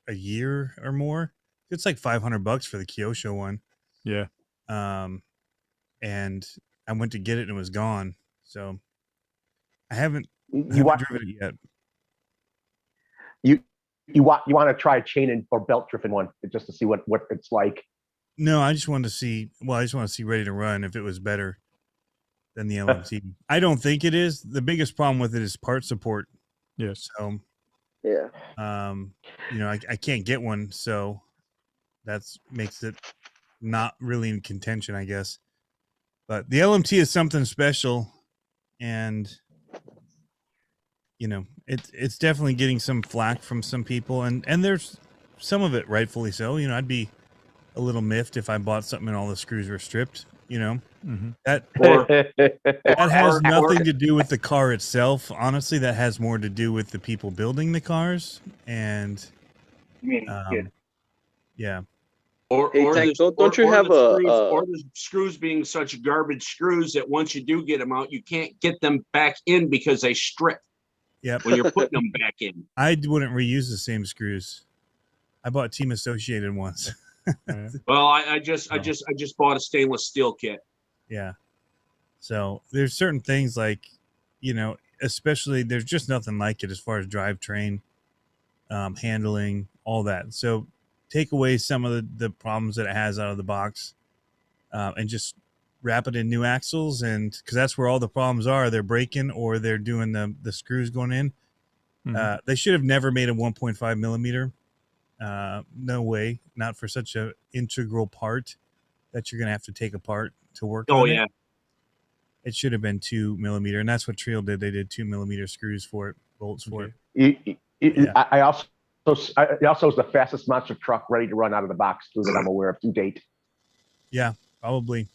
a year or more. It's like $500 for the Kyosho one. Yeah. And I went to get it and it was gone. So I haven't You want driven it yet. you want to try a chain or belt driven one just to see what it's like. No, I just wanted to see. Well, I just want to see ready to run if it was better than the LMT. I don't think it is. The biggest problem with it is part support. Yes. So, Yeah. I can't get one, so that's makes it not really in contention, I guess. But the LMT is something special, and it's definitely getting some flack from some people, and there's some of it rightfully so. I'd be a little miffed if I bought something and all the screws were stripped. Mm-hmm. That Or that has or- nothing to do with the car itself. Honestly, that has more to do with the people building the cars, and I mean, yeah. Or, Hey, or Tank, the- don't you or have the a- screws, or the screws being such garbage screws that once you do get them out, you can't get them back in because they strip Yep. when you're putting them back in. I wouldn't reuse the same screws. I bought Team Associated once. Well, I just bought a stainless steel kit. Yeah. So there's certain things like, especially there's just nothing like it as far as drivetrain, handling, all that. So take away some of the problems that it has out of the box, and just wrap it in new axles, and because that's where all the problems are. They're breaking or they're doing the screws going in. Mhm. They should have never made a 1.5 millimeter. No way, not for such a integral part that you're gonna have to take apart to work Oh on yeah. it. It should have been 2 millimeter, and that's what Trio did. They did 2 millimeter screws for it, bolts for it. I also it also is the fastest monster truck ready to run out of the box too that I'm aware of to date. Yeah, probably.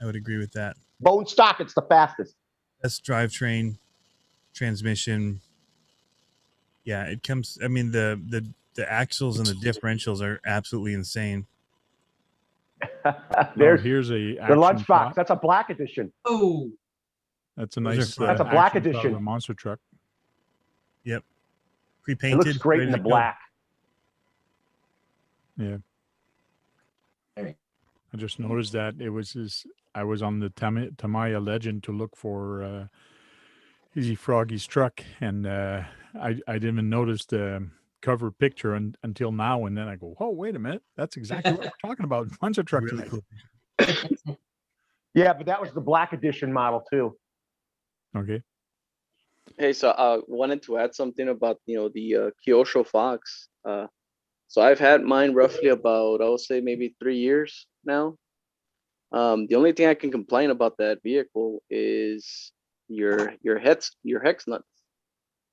I would agree with that. Bone stock, it's the fastest. That's drivetrain, transmission. Yeah, it comes. I mean, the axles and the differentials are absolutely insane. There's here's a the action lunchbox. shot. That's a black edition. Oh, That's a Those are nice. fun. That's a black action shot of edition. a monster truck. Yep. It Pre-painted. looks great ready in the to go. black. Yeah. Alright. I just noticed that it was his. I was on the Tamaya Legend to look for Easy Froggy's truck, and I didn't even notice the cover picture until now, and then I go, oh, wait a minute, that's exactly what we're talking about. Monster truck Really tonight. cool. Yeah, but that was the black edition model too. Okay. Hey, so I wanted to add something about, the Kyosho Fox. So I've had mine roughly about, I would say maybe 3 years now. The only thing I can complain about that vehicle is your hex nuts.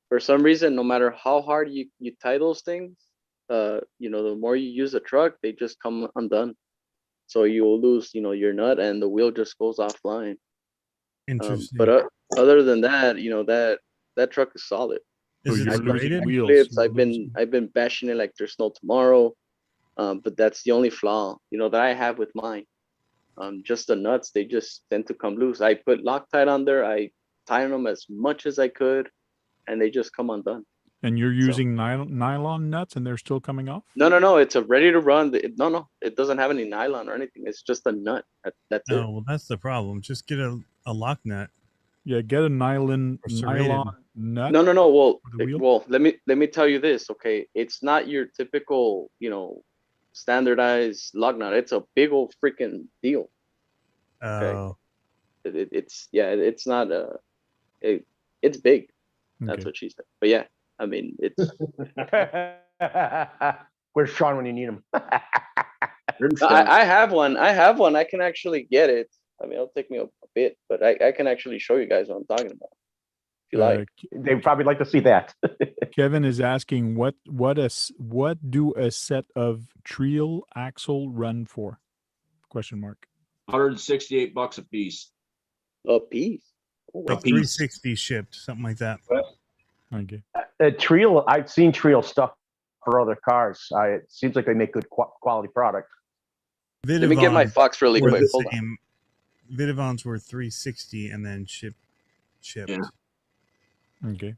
For some reason, no matter how hard you tie those things, the more you use the truck, they just come undone. So you'll lose, your nut, and the wheel just goes offline. Interesting. But other than that, that truck is solid. So Is it you're losing upgraded? wheels. Clips, You're I've been bashing it like there's no tomorrow. But that's the only flaw, that I have with mine. Just the nuts, they just tend to come loose. I put Loctite on there, I tighten them as much as I could, and they just come undone. And you're using nylon nuts, and they're still coming off. No, it's a ready to run. No, it doesn't have any nylon or anything. It's just a nut. That's it. Oh, well, that's the problem. Just get a lock nut. Yeah, get a nylon Or serrated. nut. No. Well, for the wheel? well, let me tell you this, okay? It's not your typical, standardized lug nut. It's a big old freaking deal. Oh, It's not it's big. That's Okay. what she said. But yeah, I mean, it's Where's Sean when you need him? I have one. I can actually get it. I mean, it'll take me a bit, but I can actually show you guys what I'm talking about. If you like. They probably like to see that. Kevin is asking what do a set of Trial axle run for? Question mark. $168 a piece. A piece. Oh, like 360 shipped, something like that. Okay. Trial, I've seen Trial stuff for other cars. It seems like they make good quality product. Let me get my Fox really were quick. the Hold on. same. Vidivons were 360 and then shipped. Yeah. Okay.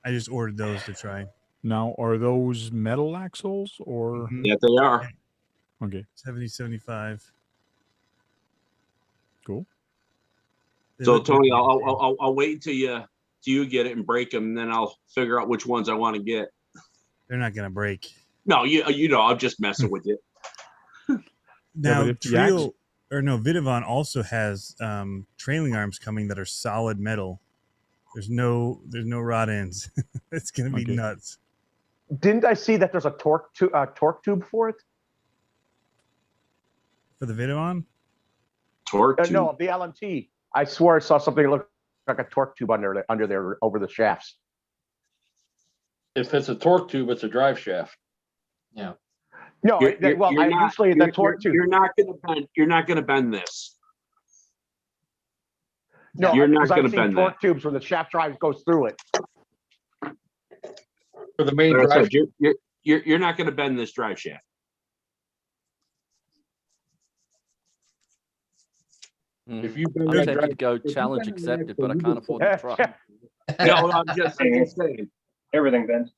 I just ordered those to try. Now, are those metal axles or? Mhm. Yeah, they are. Okay. 70, 75. Cool. They So look Tony, good. I'll wait until you get it and break them, and then I'll figure out which ones I want to get. They're not gonna break. No, I'm just messing with you. Now, but if the Trial or no, Vidivon also has trailing arms coming that are solid metal. There's no rod ends. It's gonna be Okay. nuts. Didn't I see that there's a torque tube for it? For the Vidivon? Torque tube. No, the LMT. I swore I saw something that looked like a torque tube under there over the shafts. If it's a torque tube, it's a drive shaft. yeah. No, usually the torque tube. You're not gonna bend this. No, You're not because I've gonna seen bend torque tubes when the shaft drive goes through it. For the main Like I drive. said, you're not gonna bend this drive shaft. If you bend I'm that tempted drive, to go if you challenge bend that accepted, axle, but I you can't just- afford the truck. No, I'm just saying. Everything bends.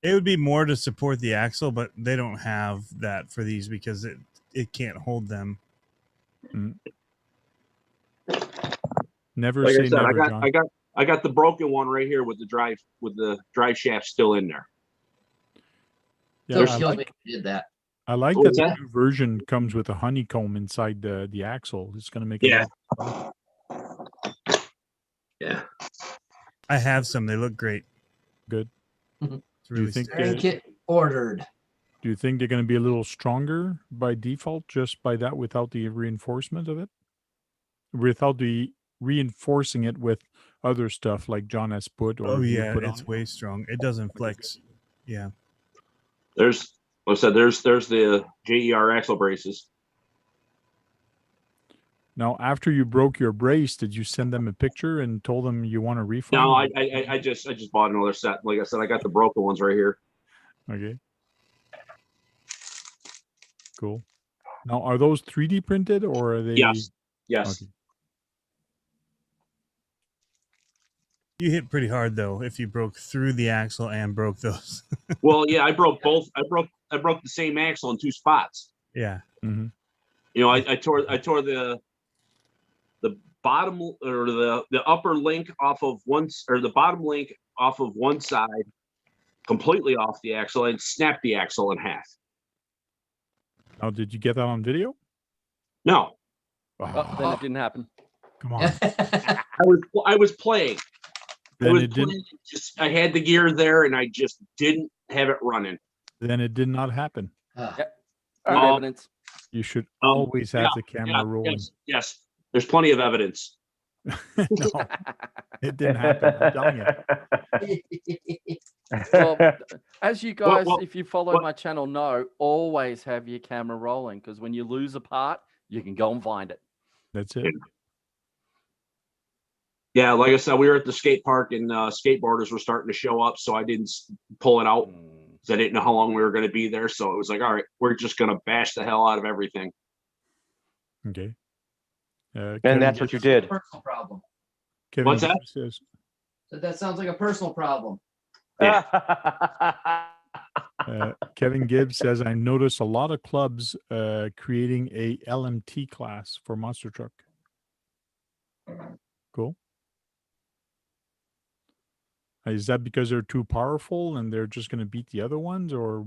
It would be more to support the axle, but they don't have that for these because it can't hold them. Never Like I say said, never, John. I got the broken one right here with the drive shaft still in there. Yeah, Still I kills like, me if you did that. I like What that was the that? new version comes with a honeycomb inside the axle. It's going to make it Yeah. more- Yeah. I have some. They look great. Good. Mhm. It's Do you really think sticky. Crank it ordered. Do you think they're going to be a little stronger by default just by that without the reinforcement of it? Without the reinforcing it with other stuff like John has put or Oh you yeah, put it's on? way strong. It doesn't flex. Yeah. There's the JER axle braces. Now, after you broke your brace, did you send them a picture and told them you want a refund? No, I just bought another set. Like I said, I got the broken ones right here. Okay. Cool. Now, are those 3D printed or are they? Yes. Yes. Okay. You hit pretty hard though if you broke through the axle and broke those. Well, yeah, I broke both. I broke the same axle in two spots. Yeah. Mm-hmm. You know, I tore the bottom or the upper link off of one, or the bottom link off of one side completely off the axle and snapped the axle in half. Now, did you get that on video? No, Oh, then it didn't happen. Come on. I was playing. Then it didn't. I had the gear there and I just didn't have it running. Then it did not happen. Yep. Good evidence. You should always have the camera rolling. Yes. There's plenty of evidence. No, it didn't happen. I'm telling you. Well, as you guys, well, if you follow my channel, know, always have your camera rolling, because when you lose a part, you can go and find it. That's it. Yeah, like I said, we were at the skate park and skateboarders were starting to show up, so I didn't pull it out because I didn't know how long we were going to be there. So it was like, all right, we're just going to bash the hell out of everything. Okay. And that's what you did. Personal problem. Kevin What's that? Says, So that sounds like a personal problem. Kevin Gibbs says, I notice a lot of clubs creating a LMT class for monster truck. Cool. Is that because they're too powerful and they're just going to beat the other ones, or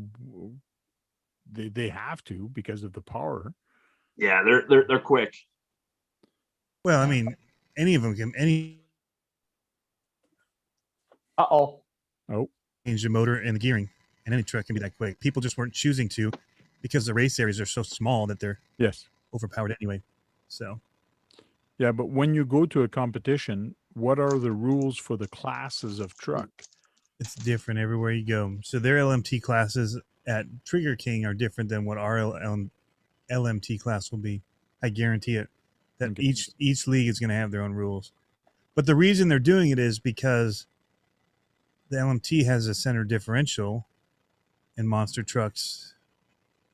they have to because of the power? Yeah, they're quick. Well, I mean, any of them can Oh. change the motor and the gearing, and any truck can be that quick. People just weren't choosing to because the race areas are so small that they're overpowered anyway. So yeah, but when you go to a competition, what are the rules for the classes of truck? it's different everywhere you go. So their LMT classes at Trigger King are different than what our LMT class will be. I guarantee it. That Okay. each league is going to have their own rules. But the reason they're doing it is because the LMT has a center differential, and monster trucks,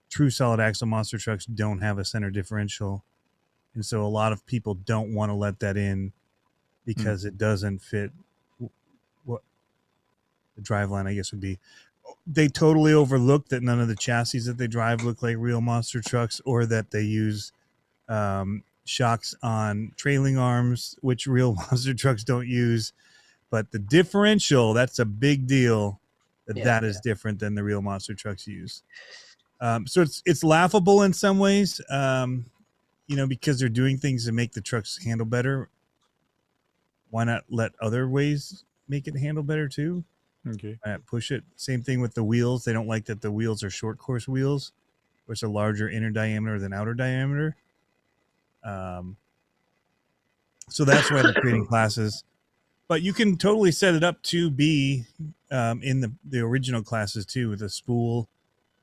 true solid axle monster trucks, don't have a center differential. And so a lot of people don't want to let that in because it doesn't fit what the driveline, I guess, would be. They totally overlook that none of the chassis that they drive look like real monster trucks, or that they use shocks on trailing arms, which real monster trucks don't use. But the differential, that's a big deal. That is different than the real monster trucks use. So it's laughable in some ways, because they're doing things to make the trucks handle better. Why not let other ways make it handle better too? Okay. Push it. Same thing with the wheels. They don't like that the wheels are short course wheels, which are larger inner diameter than outer diameter. So that's why they're creating classes. But you can totally set it up to be in the original classes too, with a spool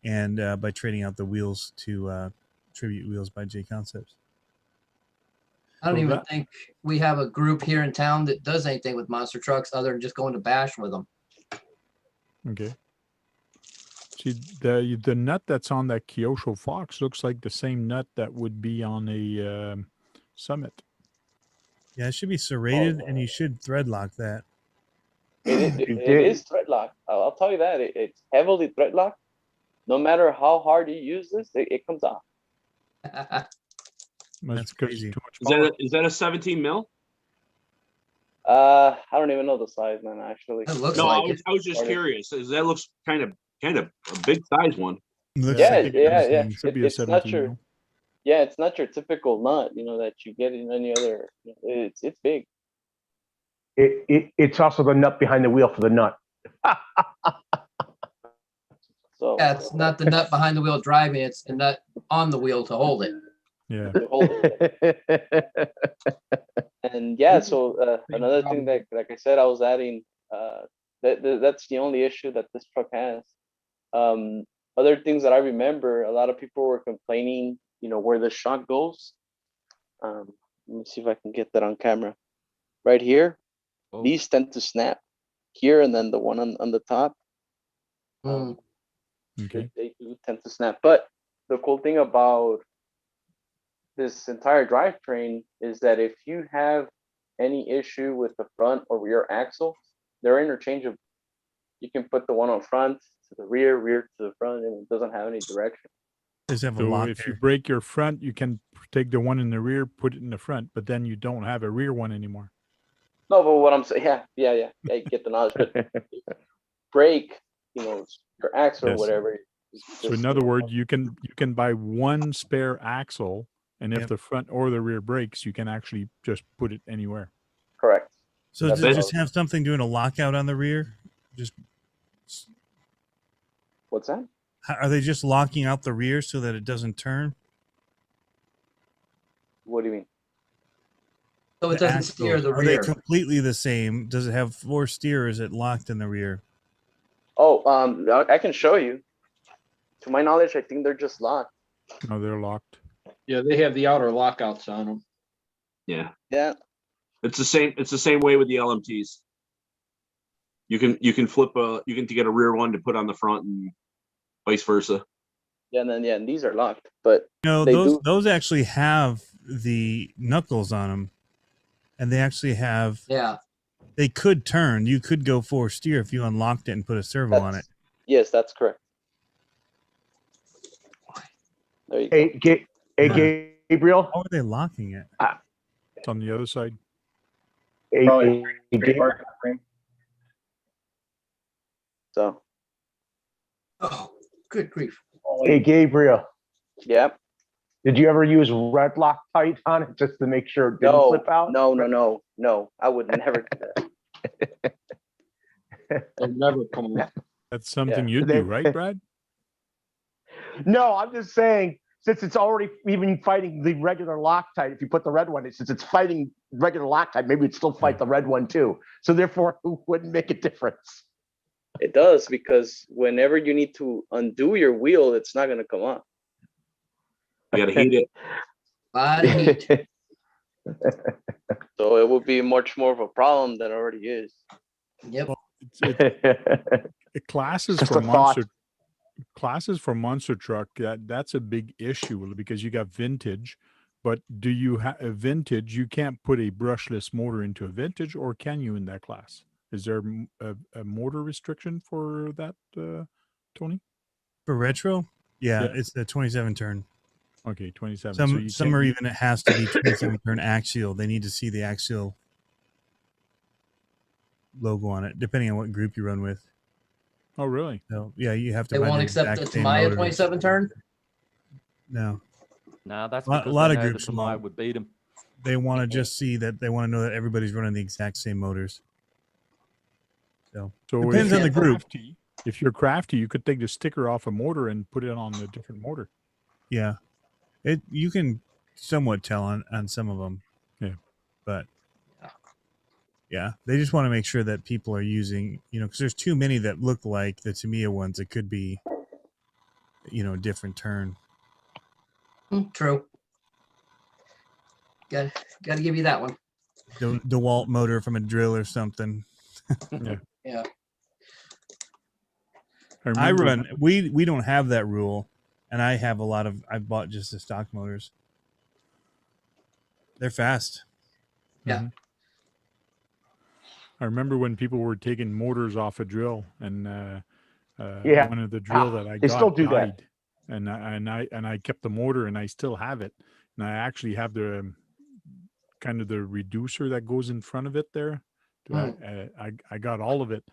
and by trading out the wheels to Tribute Wheels by J Concepts. I don't even think we have a group here in town that does anything with monster trucks other than just going to bash with them. Okay. See, the nut that's on that Kyosho Fox looks like the same nut that would be on a Summit. Yeah, it should be serrated, and you should thread lock that. It is thread lock. I'll tell you that. It's heavily thread locked. No matter how hard you use this, it comes off. That's crazy. Too much Is power. that a 17 mil? I don't even know the size, man. Actually, It looks No, like I was just curious. That looks kind of a big size one. Yeah. Should be a It's not 17 your. mil. Yeah, it's not your typical nut, that you get in any other. It's big. It's also the nut behind the wheel for the nut. So Yeah, it's not the nut behind the wheel driving, it's the nut on the wheel to hold it. Yeah. to hold it. And so another thing that, like I said, I was adding. That's the only issue that this truck has. Other things that I remember, a lot of people were complaining, where the shock goes. Let me see if I can get that on camera. Right here, Oh, these tend to snap here, and then the one on the top, Mm. Okay. they do tend to snap. But the cool thing about this entire drivetrain is that if you have any issue with the front or rear axle, they're interchangeable. You can put the one on front to the rear, rear to the front, and it doesn't have any direction. Just have a So lock if you there. break your front, you can take the one in the rear, put it in the front, but then you don't have a rear one anymore. No, but what I'm saying, yeah, you get the knowledge. But brake, your axle or Yes. whatever. is So just, in other words, you can buy one spare axle, and if Yep. the front or the rear breaks, you can actually just put it anywhere. correct. So That's does it all. just have something doing a lockout on the rear? Just What's that? are they just locking out the rear so that it doesn't turn? What do you mean? So it The doesn't steer axles, the are they rear. completely the same? Does it have force steer or is it locked in the rear? Oh, I can show you. To my knowledge, I think they're just locked. No, they're locked. Yeah, they have the outer lockouts on them. Yeah, Yeah. it's the same. It's the same way with the LMTs. You can flip you can get a rear one to put on the front and vice versa. Yeah, and these are locked, but No, they those do. those actually have the knuckles on them, and they actually have. Yeah. They could turn. You could go force steer if you unlocked it and put a servo on it. Yes, that's correct. There you go. Hey, Gabriel. How are they locking it? It's on the other side. Hey, Probably hey, straight Ga- market frame. So, Oh, good grief. hey, Gabriel. yeah. Did you ever use red Loctite on it just to make sure it didn't No, slip out? no. I would never do that. They'll never come off. That's something Yeah. you'd do, right, Brad? No, I'm just saying, since it's already even fighting the regular Loctite, if you put the red one in, since it's fighting regular Loctite, maybe it'd still fight the red one too. So therefore, it wouldn't make a difference. It does, because whenever you need to undo your wheel, it's not going to come up. You gotta heat it. Lot of heat. So it would be much more of a problem than it already is. Yep. Classes Just for a thought. monster truck, that's a big issue because you got vintage, but do you have a vintage? You can't put a brushless motor into a vintage, or can you in that class? Is there a motor restriction for that, Tony? For retro? Yeah, Yeah. it's the 27 turn. Okay, 27. Some are even, it has to be 27 turn axial. They need to see the axial logo on it, depending on what group you run with. Oh, really? So yeah, you have to. They buy won't the accept exact the same Tamiya motor. 27 turn? No, no, that's Lot- because lot they of know groups that the Maya won't. would beat them. they want to just see that. They want to know that everybody's running the exact same motors. So So depends on the group. If you're crafty, you could take the sticker off a motor and put it on a different motor. Yeah, you can somewhat tell on some of them. Yeah. But yeah, they just want to make sure that people are using, because there's too many that look like the Tamiya ones. It could be, a different turn. True. Got to give you that one. The DeWalt motor from a drill or something. Yeah. I run. We don't have that rule, and I have I've bought just the stock motors. They're fast. Yeah. I remember when people were taking motors off a drill, and Yeah. one of the drill that I they got still do that. died, and I kept the motor, and I still have it, and I actually have the kind of the reducer that goes in front of it there. I got all of it,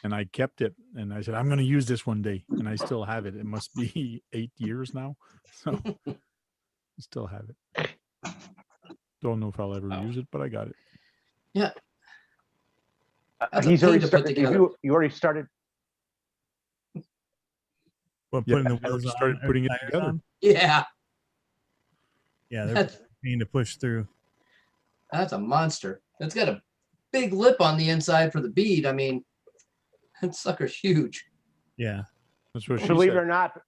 and I kept it, and I said I'm going to use this one day, and I still have it. It must be 8 years now, so I still have it. Don't know if I'll ever use it, but I got it. Yeah. That's a He's pain already to put started. together. You already started. But Yeah, putting the I already wheels on, started or putting it tires together. on? Yeah. Yeah, they're That's, pain to push through. that's a monster. It's got a big lip on the inside for the bead. I mean, that sucker's huge. Yeah. That's what she Believe it said. or not,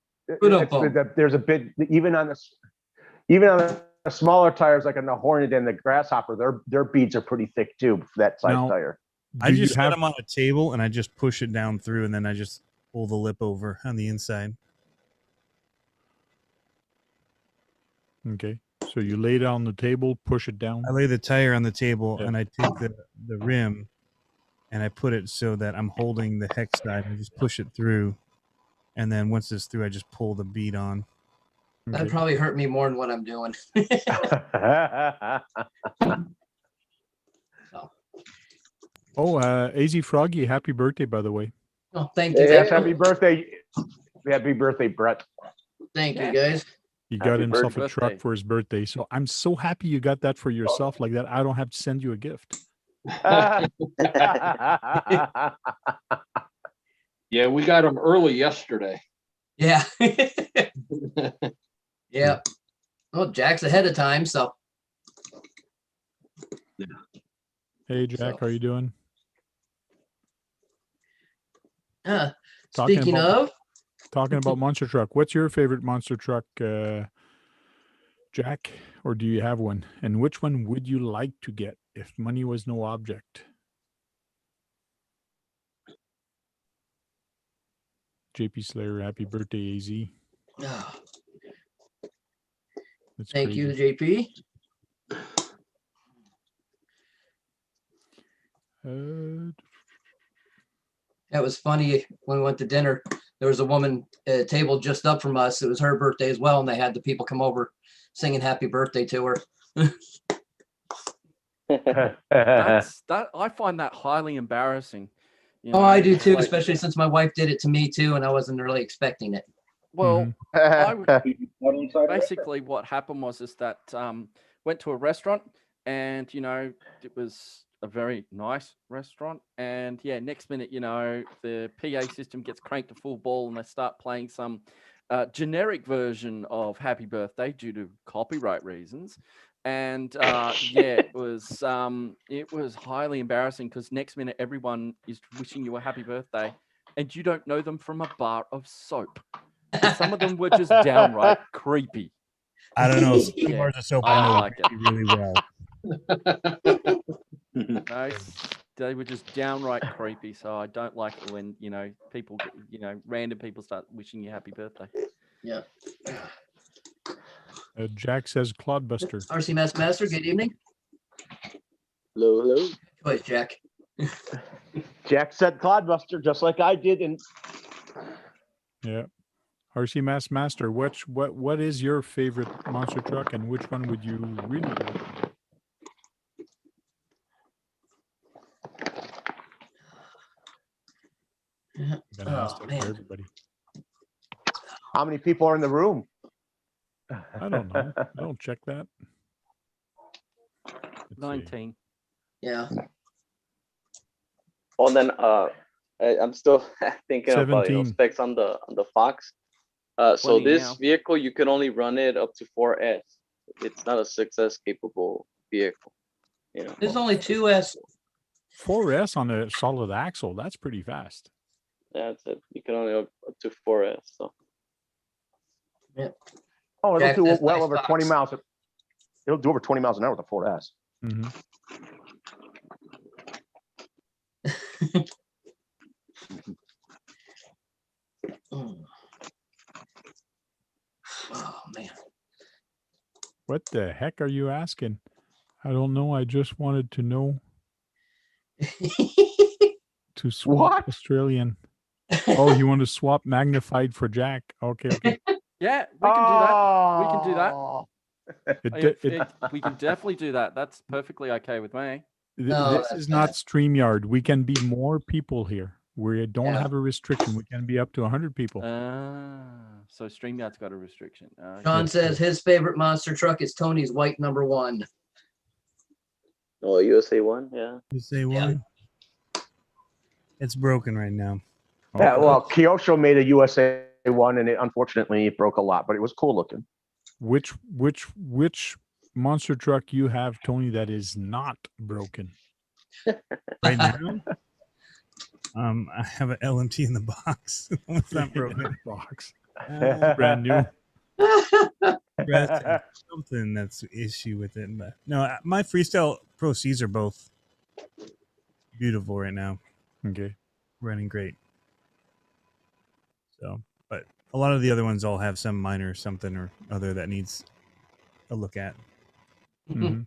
Good old bone. there's a bit even on the smaller tires like on the Hornet and the Grasshopper, their beads are pretty thick too for that size Now, tire. I Do you just set have- them on a table and I just push it down through, and then I just pull the lip over on the inside. Okay. So you lay it on the table, push it down. I lay the tire on the table Yeah. and I take the rim and I put it so that I'm holding the hex side. I just push it through, and then once it's through, I just pull the bead on. That'd Okay. probably hurt me more than what I'm doing. Oh, AZ Froggy, happy birthday, by the way. Oh, thank you. Yes, guys. happy birthday. Happy birthday, Brett. Thank you, guys. He got Happy himself a birthday. truck for his birthday. So I'm so happy you got that for yourself like that. I don't have to send you a gift. Yeah, we got them early yesterday. Yeah. Yeah. Well, Jack's ahead of time, so Hey, Jack, So- how are you doing? Talking Talking of, Talking about monster truck. What's your favorite monster truck, Jack? Or do you have one? And which one would you like to get if money was no object? JP Slayer, happy birthday, AZ. oh, That's thank crazy. you, JP. That was funny when we went to dinner. There was a woman at a table just up from us. It was her birthday as well, and they had the people come over singing happy birthday to her. That's that. I find that highly embarrassing. You Oh, I know, do it's too, like, especially since my wife did it to me too, and I wasn't really expecting it. well, I would, One inside the restaurant. basically what happened was is that went to a restaurant, and it was a very nice restaurant, and yeah, next minute the PA system gets cranked to full ball and they start playing some generic version of Happy Birthday due to copyright reasons. And yeah, it was highly embarrassing because next minute everyone is wishing you a happy birthday and you don't know them from a bar of soap. And some of them were just downright creepy. I don't know. Some Yeah, bars of soap I I know like it. really well. No, they were just downright creepy. So I don't like it when people, random people start wishing you happy birthday. Yeah. Jack says Clodbuster. RC Master, good evening. Hello, hello. Choice, Jack. Jack said Clodbuster, just like I did. And Yeah. RC Master, what is your favorite monster truck and which one would you really like? Yeah. Gotta ask Oh, that for man. everybody. how many people are in the room? I don't know. I don't check that. Let's see. 19. Yeah. Well, then, I'm still thinking about 17. specs on the Fox. So 20 this now. vehicle, you can only run it up to 4S. It's not a 6S capable vehicle. There's only 2S. 4S on a solid axle. That's pretty fast. That's it. You can only up to 4S. So Oh, it'll Jack, do that's well nice over 20 box. miles. It'll do over 20 miles an hour with a 4S. hmm Mm. Oh man. What the heck are you asking? I don't know. I just wanted to know to swap What? Australian. Oh, you want to swap magnified for Jack? Okay, okay. Yeah, we can do that. We can do that. Oh. We can definitely do that. That's perfectly okay with me. No, This that's is not bad. StreamYard. We can be more people here. We don't Yeah. have a restriction. We can be up to 100 people. So StreamYard's got a restriction. Sean says his favorite monster truck is Tony's white #1. oh, USA 1, yeah. You say one? It's broken right now. Yeah, well, Kyosho made a USA one, and unfortunately it broke a lot, but it was cool looking. Which monster truck you have, Tony, that is not broken? Right now, I have an LMT in the box. It's not broken. Box. Uh, Brand new. Resting, something that's the issue with it. But no, my Freestyle Pro Cs are both beautiful right now, Okay. running great. So, but a lot of the other ones all have some minor something or other that needs a look at. hmm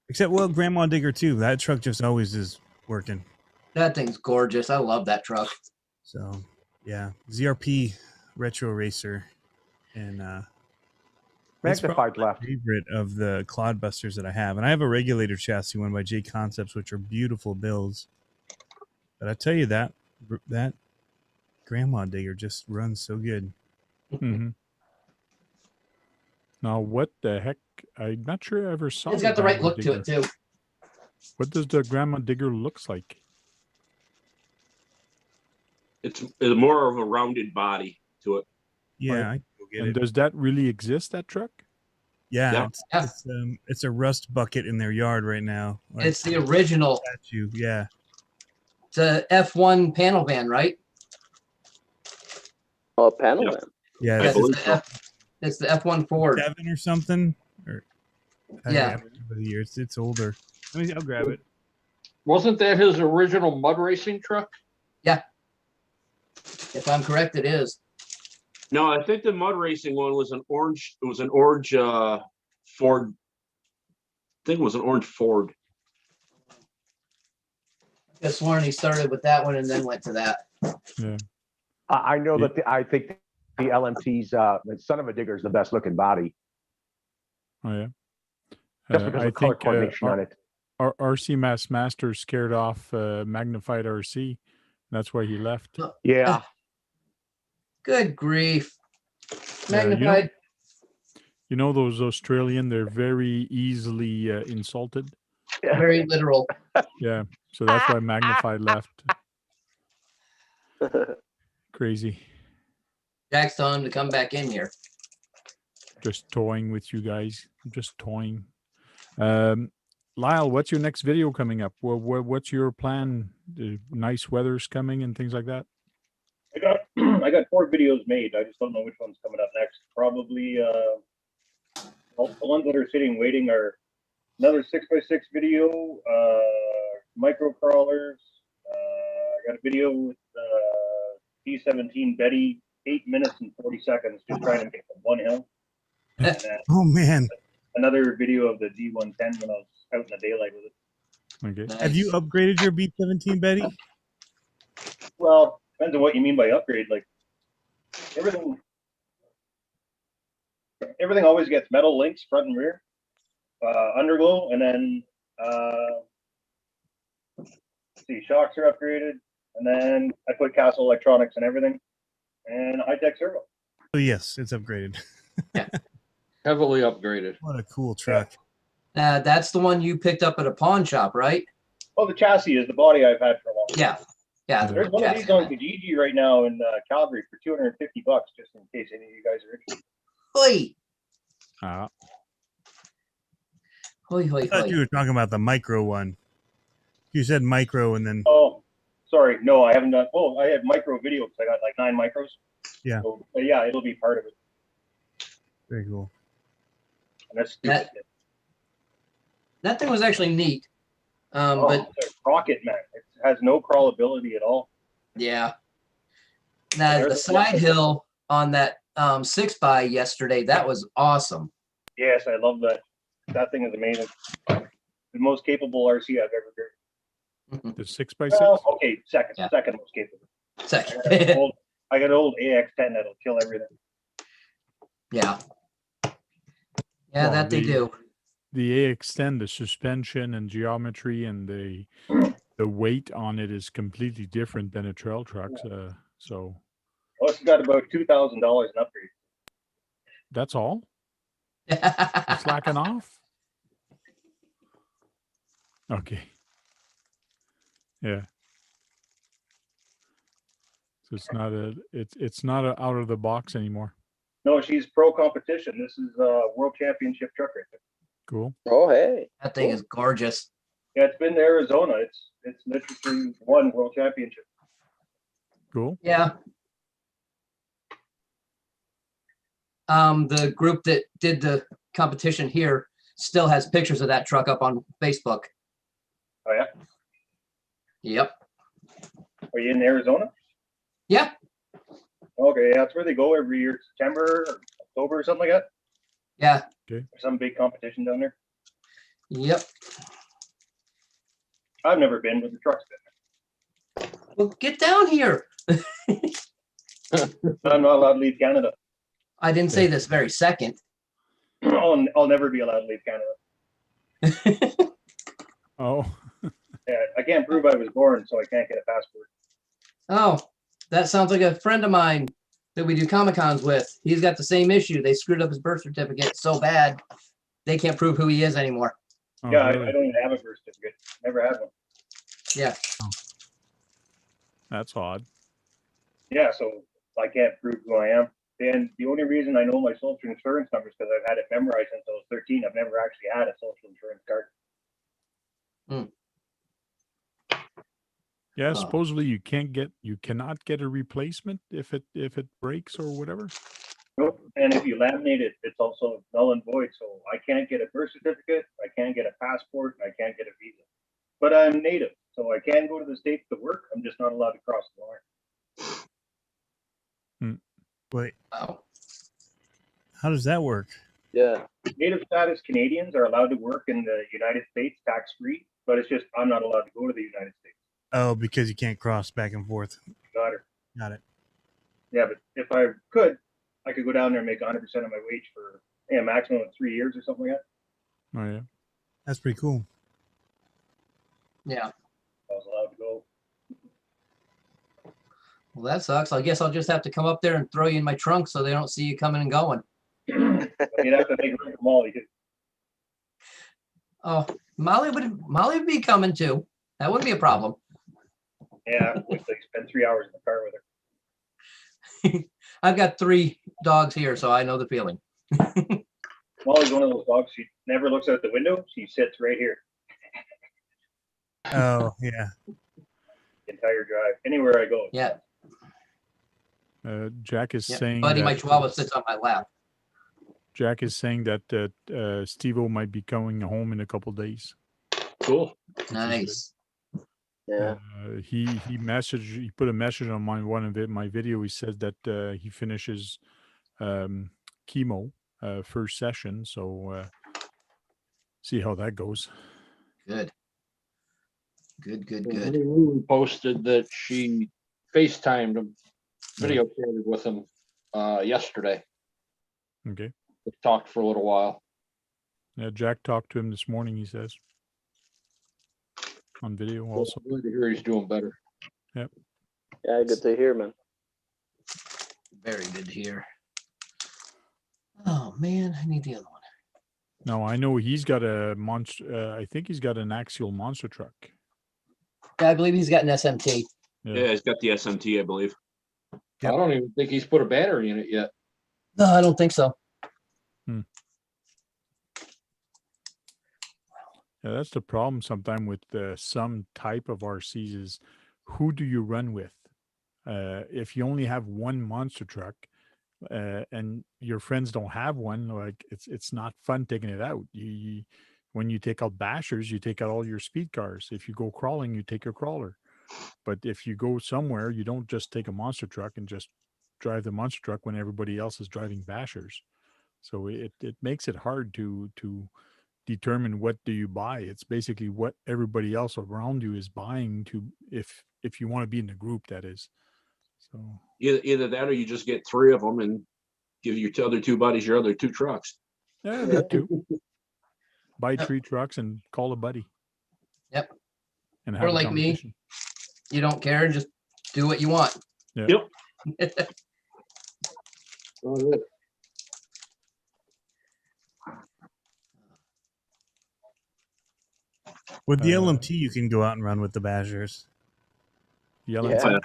Except, well, Grandma Digger too. That truck just always is working. That thing's gorgeous. I love that truck. So, yeah, ZRP Retro Racer, and it's probably Magnified my left. favorite of the Clodbusters that I have. And I have a regulator chassis one by J Concepts, which are beautiful builds. But I tell you that Grandma Digger just runs so good. hmm Now, what the heck? I'm not sure I ever saw. It's got the right Grandma look to it too. What does the Grandma Digger looks like? It's more of a rounded body to it. Yeah, I can go get And it. does that really exist? That truck? Yeah, Yeah. it's a rust bucket in their yard right now. Like It's the original. statue. Yeah, It's a F1 panel van, right? Oh, panel Yeah. van. yeah. I Yes, believe it's, so. it's the F1 Ford. 7 or something. Or Yeah. I don't remember the year. It's older. I'll grab it. Wasn't that his original mud racing truck? If I'm correct, it is. No, I think the mud racing one was an orange. It was an orange Ford. I think it was an orange Ford. I sworn he started with that one and then went to that. Yeah. I know that I think the LMT's the Son of a Digger is the best looking body, Oh yeah. just because I of color think coordination on it. our RC Mass Master scared off Magnified RC. That's why he left. Yeah, Good grief. Yeah, you know- Magnified. You know those Australian? They're very easily insulted. Very literal. Yeah. So that's why Magnified left. Crazy. Jack's telling him to come back in here. Just toying with you guys. Just toying. Lyle, what's your next video coming up? What's your plan? The nice weather's coming and things like that. I got 4 videos made. I just don't know which one's coming up next. Probably the ones that are sitting waiting are another 6x6 video, micro crawlers. I got a video with P17 Betty, 8 minutes and 40 seconds, just trying to make one hill. And then Oh man, another video of the D110 when I was out in the daylight with it. Okay. Nice. have you upgraded your B17, Betty? Well, depends on what you mean by upgrade. Like everything always gets metal links front and rear, underglow, and then see, shocks are upgraded, and then I put Castle Electronics and everything, and high tech servo. Oh yes, it's upgraded. Heavily upgraded. What a cool truck. That's the one you picked up at a pawn shop, right? Oh, the chassis is the body I've had for a long time. Yeah. Yeah. There's one of these on Kijiji right now in Calgary for $250, just in case any of you guys are interested. Hoi. Ah, Hoi, hoi, I thought you hoi. were talking about the micro one. You said micro and then Oh, sorry, no, I haven't done. Oh, I had micro video because I got like 9 micros. Yeah. So, but yeah, it'll be part of it. very cool. And that's stupid. That thing was actually neat. Oh, But it's a rocket, man. It has no crawlability at all. yeah. Now the There's a- side hill on that 6x yesterday, that was awesome. Yes, I love that. That thing is amazing. The most capable RC I've ever driven. the 6x6. Well, okay, second Yeah. most capable. Second. I got an old AX10 that'll kill everything. Yeah. Yeah, Well, that they do. The AX10, the suspension and geometry and the weight on it is completely different than a trail truck. So Well, it's got about $2,000 in upgrade. that's all. Slacking off. Okay. Yeah. So it's not a out of the box anymore. No, she's pro competition. This is a world championship truck right there. Cool. Oh, hey. That thing is gorgeous. Yeah, it's been to Arizona. It's literally won world championship. Cool. Yeah. The group that did the competition here still has pictures of that truck up on Facebook. Oh, yeah? Yep. Are you in Arizona? Yeah. Okay, yeah, that's where they go every year, September or October or something like that. Yeah. There's some big competition down there. Yep. I've never been, but the truck's been Well, get down here. there. I'm not allowed to leave Canada. I didn't say this very second. I'll never be allowed to leave Canada. Oh, Yeah, I can't prove I was born, so I can't get a passport. Oh, that sounds like a friend of mine that we do Comic-Cons with. He's got the same issue. They screwed up his birth certificate so bad, they can't prove who he is anymore. oh, Yeah, really? I don't even have a birth certificate. Never had one. Yeah. That's odd. Yeah, so I can't prove who I am. And the only reason I know my social insurance number is because I've had it memorized since I was 13. I've never actually had a social insurance card. Yeah, Oh. supposedly you cannot get a replacement if it breaks or whatever. Nope. And if you laminate it, it's also null and void. So I can't get a birth certificate, I can't get a passport, and I can't get a visa. But I'm native, so I can go to the States to work. I'm just not allowed to cross the line. Wait, Oh. how does that work? Yeah. Native status Canadians are allowed to work in the United States tax-free, but it's just I'm not allowed to go to the United States. Oh, because you can't cross back and forth. Got it. Got it. Yeah, but if I could, I could go down there and make 100% of my wage for a maximum of 3 years or something like that. Oh yeah. That's pretty cool. Yeah. I was allowed to go. Well, that sucks. I guess I'll just have to come up there and throw you in my trunk so they don't see you coming and going. But you'd have to make it from Molly too. Oh, Molly would be coming too. That wouldn't be a problem. Yeah, like spend 3 hours in the car with her. I've got 3 dogs here, so I know the feeling. Molly's one of those dogs. She never looks out the window. She sits right here Oh, yeah. the entire drive. Anywhere I go. Yeah. Jack is Yeah. saying Buddy, my that Chihuahua sits on my lap. Jack is saying that Steve-O might be coming home in a couple days. Cool. Nice. Yeah. He put a message on my video. He said that he finishes chemo first session, so see how that goes. Good. Good. Lulu posted that she FaceTimed him, video chatted with him yesterday. Okay. We talked for a little while. Yeah, Jack talked to him this morning, he says. On video Well, also. I'm glad to hear he's doing better. Yeah, good to hear, man. Very good to hear. Oh man, I need the other one. No, I know he's got a monster. I think he's got an axial monster truck. I believe he's got an SMT. Yeah, he's got the SMT, I believe. Yep. I don't even think he's put a battery in it yet. No, I don't think so. Yeah, that's the problem sometimes with some type of RCs is who do you run with? If you only have one monster truck and your friends don't have one, like it's not fun taking it out. When you take out bashers, you take out all your speed cars. If you go crawling, you take your crawler. But if you go somewhere, you don't just take a monster truck and just drive the monster truck when everybody else is driving bashers. So it makes it hard to determine what do you buy. It's basically what everybody else around you is buying to if you want to be in the group, that is. So Either that or you just get 3 of them and give your other 2 buddies your other 2 trucks. yeah, that too. Buy 3 trucks and call a buddy. Yep. And Or have a like me. competition. You don't care, just do what you want. Yeah. Yep. Oh, good. With the Uh, LMT, you can go out and run with the Bashers. Yelling. Yeah.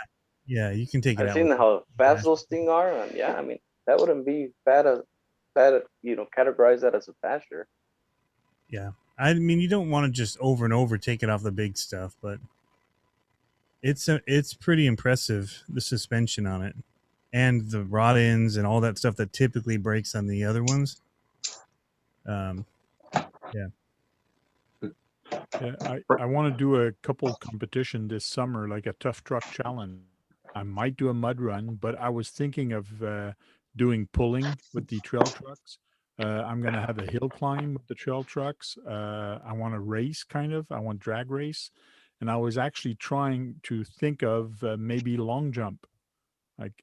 Yeah, you can take it I've out. seen with- how fast those things are, and yeah, I mean that wouldn't be bad. Categorize that as a basher. Yeah, I mean, you don't want to just over and over take it off the big stuff, but it's pretty impressive, the suspension on it. and the rod ends and all that stuff that typically breaks on the other ones. Yeah, I want to do a couple competition this summer, like a tough truck challenge. I might do a mud run, but I was thinking of doing pulling with the trail trucks. I'm gonna have a hill climb with the trail trucks. I want to race, kind of. I want drag race, and I was actually trying to think of maybe long jump, like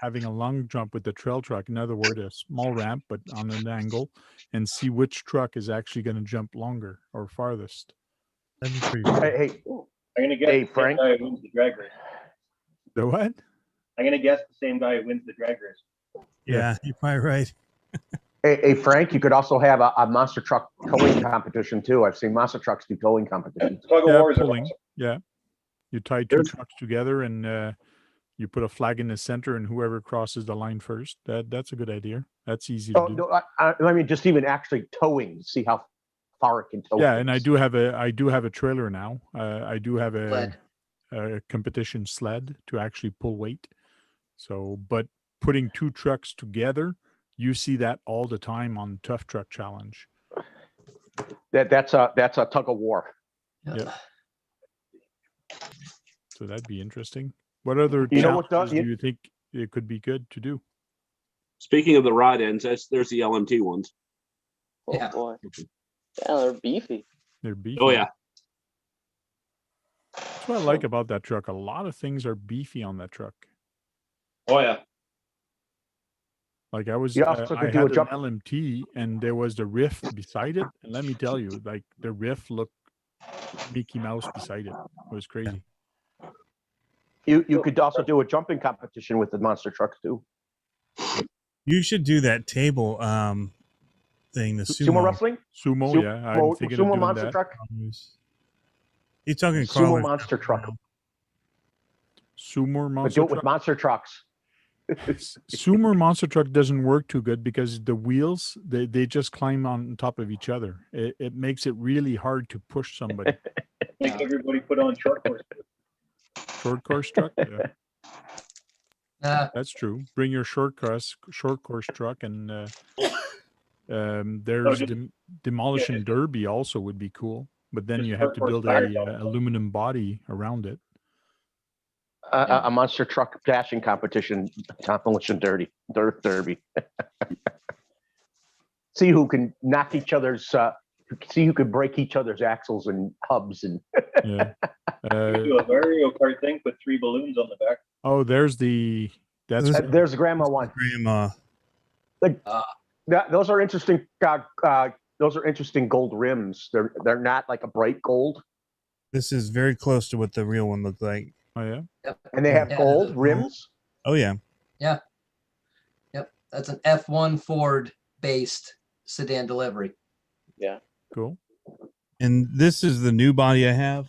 having a long jump with the trail truck. In other words, a small ramp but on an angle, and see which truck is actually going to jump longer or farthest. That'd be pretty cool. Hey, I'm gonna guess Hey, the same Frank. guy who wins the drag race. The what? I'm gonna guess the same guy who wins the drag race. Yeah, you're probably right. hey, Frank, you could also have a monster truck towing competition too. I've seen monster trucks do towing competitions. Tug of Yeah, wars are pulling. awesome. Yeah, you tie two There's- trucks together and you put a flag in the center, and whoever crosses the line first. That's a good idea. That's easy to Oh, do. no, I mean, just even actually towing to see how far it can tow. Yeah, and I things. do have a trailer now. I do have Sled. a competition sled to actually pull weight. So, but putting two trucks together, you see that all the time on Tough Truck Challenge. That's a tug of war. Yep. So that'd be interesting. What other You know what, challenges Doug? do you think it could be good to do? Speaking of the rod ends, there's the LMT ones. Oh Yeah. boy. Yeah, they're beefy. They're beefy. Oh yeah, That's what I like about that truck. A lot of things are beefy on that truck. oh yeah. Like I was, You also I could had do a an jump. LMT, and there was the Rift beside it. And let me tell you, like the Rift looked Mickey Mouse beside it. It was crazy. You could also do a jumping competition with the monster trucks too. You should do that table thing, the Sumo sumo. wrestling, Sumo, Sumo- yeah, I'm thinking of sumo doing monster that. truck, You're talking sumo crawler. monster truck. Sumo But monster do it with truck. monster trucks. Sumo monster truck doesn't work too good because the wheels they just climb on top of each other. It makes it really hard to push somebody. Make everybody put on short course. Short course truck, yeah, that's true. Bring your short course truck, and there's just- demolition derby also would be cool. But then Just you have short to course build fire a truck. aluminum body around it. A monster truck dashing competition, demolition derby. See who can knock each other's. See who can break each other's axles and hubs and. Yeah. Do a Mario Kart thing, put 3 balloons on the back. Oh, there's the that's Those- There's the grandma one. Grandma. Those are interesting. Those are interesting gold rims. They're not like a bright gold, This is very close to what the real one looked like. oh yeah. and they have Yeah. gold rims. Oh yeah. Yep. That's an F1 Ford based sedan delivery. Cool. And this is the new body I have.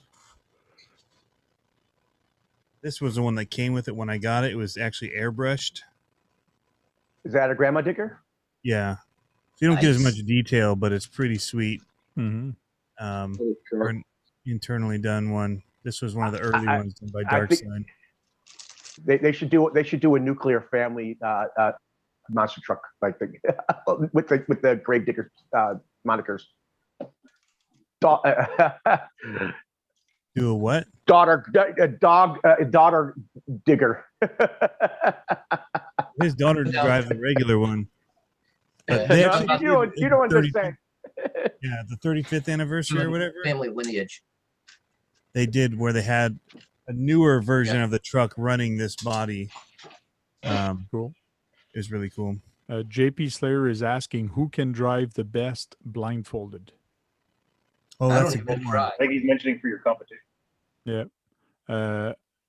This was the one that came with it when I got it. It was actually airbrushed. Is that a grandma digger? Yeah. So you don't get as Nice. much detail, but it's pretty sweet. Hmm. Or an internally done one. This was one of the early I- ones done by I think- DarkSide. They should do a nuclear family monster truck like the with the grave digger monikers. Do a what? Daughter digger. His daughter No. drives a regular one. But Yeah. they No, actually you did don't the 30 understand. Yeah, the 35th anniversary or whatever. Family lineage. They did where they had a newer version of the truck running this body. Cool. It was really cool. JP Slayer is asking who can drive the best blindfolded. Oh, I that's don't a good even one. try. I think he's mentioning for your competition. Yeah.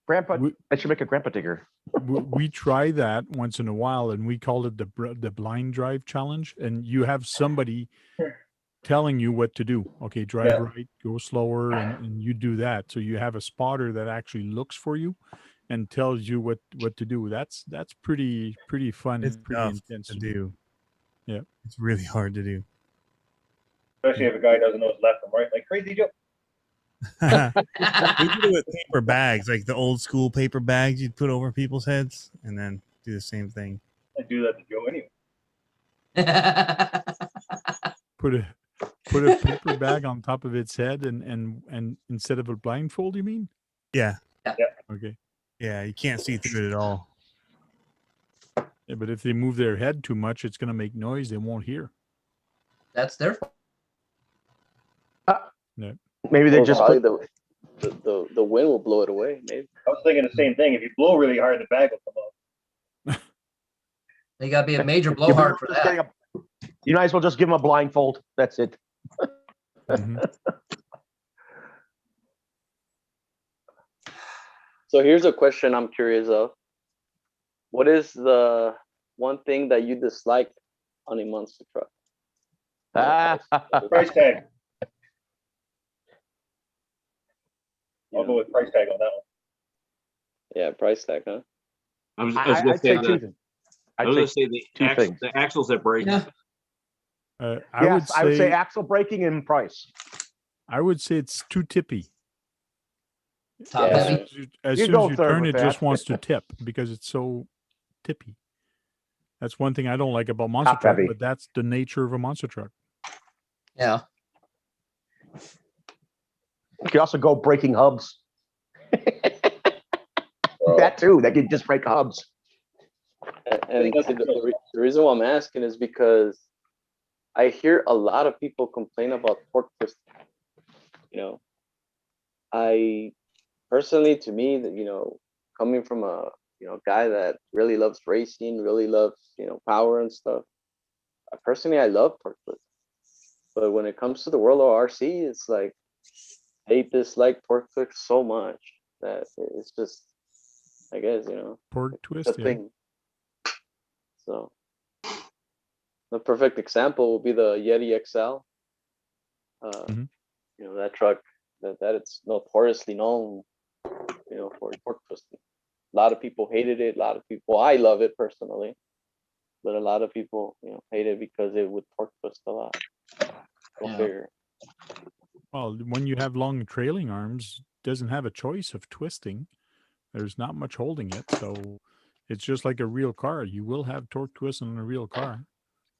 Grandpa, We- I should make a grandpa digger. we try that once in a while, and we call it the blind drive challenge. And you have somebody telling you what to do. Okay, drive Yeah. right, go slower, and you do that. So you have a spotter that actually looks for you and tells you what to do. That's pretty fun It's and pretty tough intense to to do. do. Yeah. It's really hard to do. Especially if a guy doesn't know his left from right, like Crazy Joe. We did it with paper bags, like the old school paper bags you'd put over people's heads, and then do the same thing. I do that to Joe anyway. Put a paper bag on top of its head and instead of a blindfold, you mean? Yeah. Okay. Yeah, you can't see through it at all. Yeah, but if they move their head too much, it's gonna make noise. They won't hear. That's their fault. Maybe they Well, just probably put, the wind will blow it away. Maybe. I was thinking the same thing. If you blow really hard, the bag will come off. They gotta be a major blowhard for just that. getting you might as well just give them a blindfold. That's it. Mhm. So here's a question I'm curious of. What is the one thing that you dislike on a monster truck? Price tag. I'll go with price tag on that one. Yeah, price tag, huh? I was gonna I'd say say the, two things. I I'd was say gonna say the two things. the axles that break. Yeah. I would Yes, I would say say axle braking and price. it's too tippy. Top Yeah. heavy. As You soon go as you third turn, with it just that. wants to tip because it's so tippy. That's one thing I don't like about monster Top truck, heavy. but that's the nature of a monster truck. Yeah. You can also go breaking hubs. That too. They can just break hubs. And see, the reason why I'm asking is because I hear a lot of people complain about torque twisting. You know, I personally, to me, that coming from a guy that really loves racing, really loves power and stuff. Personally, I love torque twisting, but when it comes to the world of RC, it's like they dislike torque twist so much that it's just, I guess, Torque the twist, yeah. thing. So the perfect example would be the Yeti XL. Mhm. That truck that it's notoriously known, for torque twisting. A lot of people hated it. A lot of people, I love it personally, but a lot of people, hate it because it would torque twist a lot. Go Yeah. figure. Well, when you have long trailing arms, it doesn't have a choice of twisting. There's not much holding it, so it's just like a real car. You will have torque twists on a real car.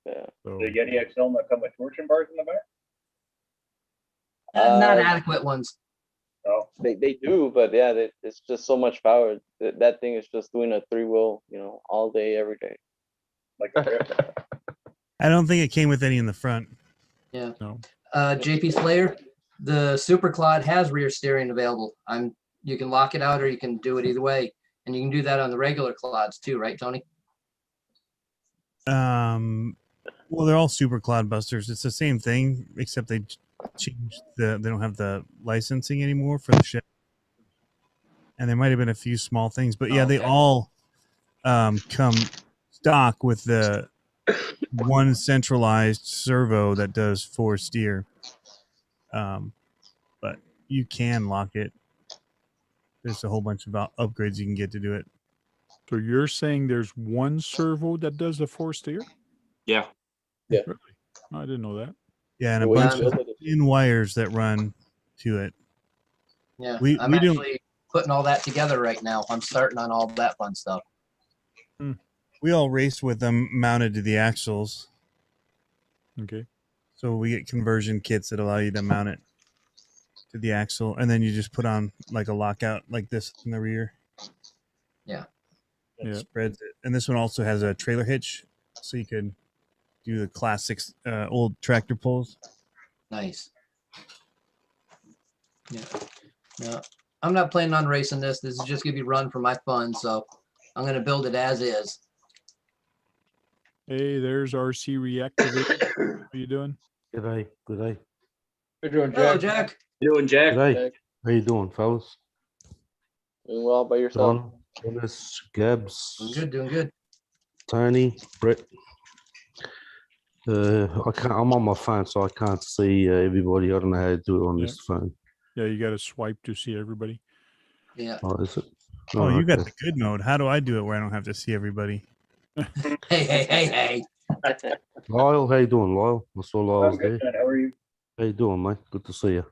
Yeah. So The Yeti XL not come with torsion bars in the back? Not Uh, adequate ones. No. They do, but yeah, it's just so much power. That thing is just doing a 3-wheel, all day, every day. Like the Drift. I don't think it came with any in the front. Yeah. no. JP Slayer, the Super Clod has rear steering available. You can lock it out or you can do it either way. And you can do that on the regular Clods too, right, Tony? Well, they're all super cloud busters. It's the same thing, except they changed they don't have the licensing anymore for the ship. And there might have been a few small things, but yeah, they Okay. all come stock with the one centralized servo that does 4 steer. But you can lock it. There's a whole bunch of upgrades you can get to do it. So you're saying there's one servo that does the 4 steer? Yeah. Really? I didn't know that. Yeah, and a The way you bunch of build it is- thin wires that run to it. Yeah. We I'm don't- actually putting all that together right now. I'm starting on all that fun stuff. We all race with them mounted to the axles. Okay. So we get conversion kits that allow you to mount it to the axle, and then you just put on like a lockout like this in the rear. Yeah. It Yeah. spreads it. And this one also has a trailer hitch, so you could do the classic old tractor pulls. Nice. Yeah. No, I'm not planning on racing this. This is just gonna be run for my fun, so I'm gonna build it as is. Hey, there's RC Reactivate. How you doing? Good day, good day. You're doing Hello, Jack. Jack. Doing Jack. Good day. How you doing, fellas? Doing well by yourself. John, Dennis, Gabs, Doing good, doing good. Tony, Brett. I'm on my phone, so I can't see everybody. I don't know how to do it on this phone. Yeah, you got to swipe to see everybody. Yeah. Oh, is it? Oh, you got okay. the good mode. How do I do it where I don't have to see everybody? Hey. Lyle, how you doing, Lyle? I saw Lyle's I'm good, there. Ted. How are you? How you doing, mate? Good to see you.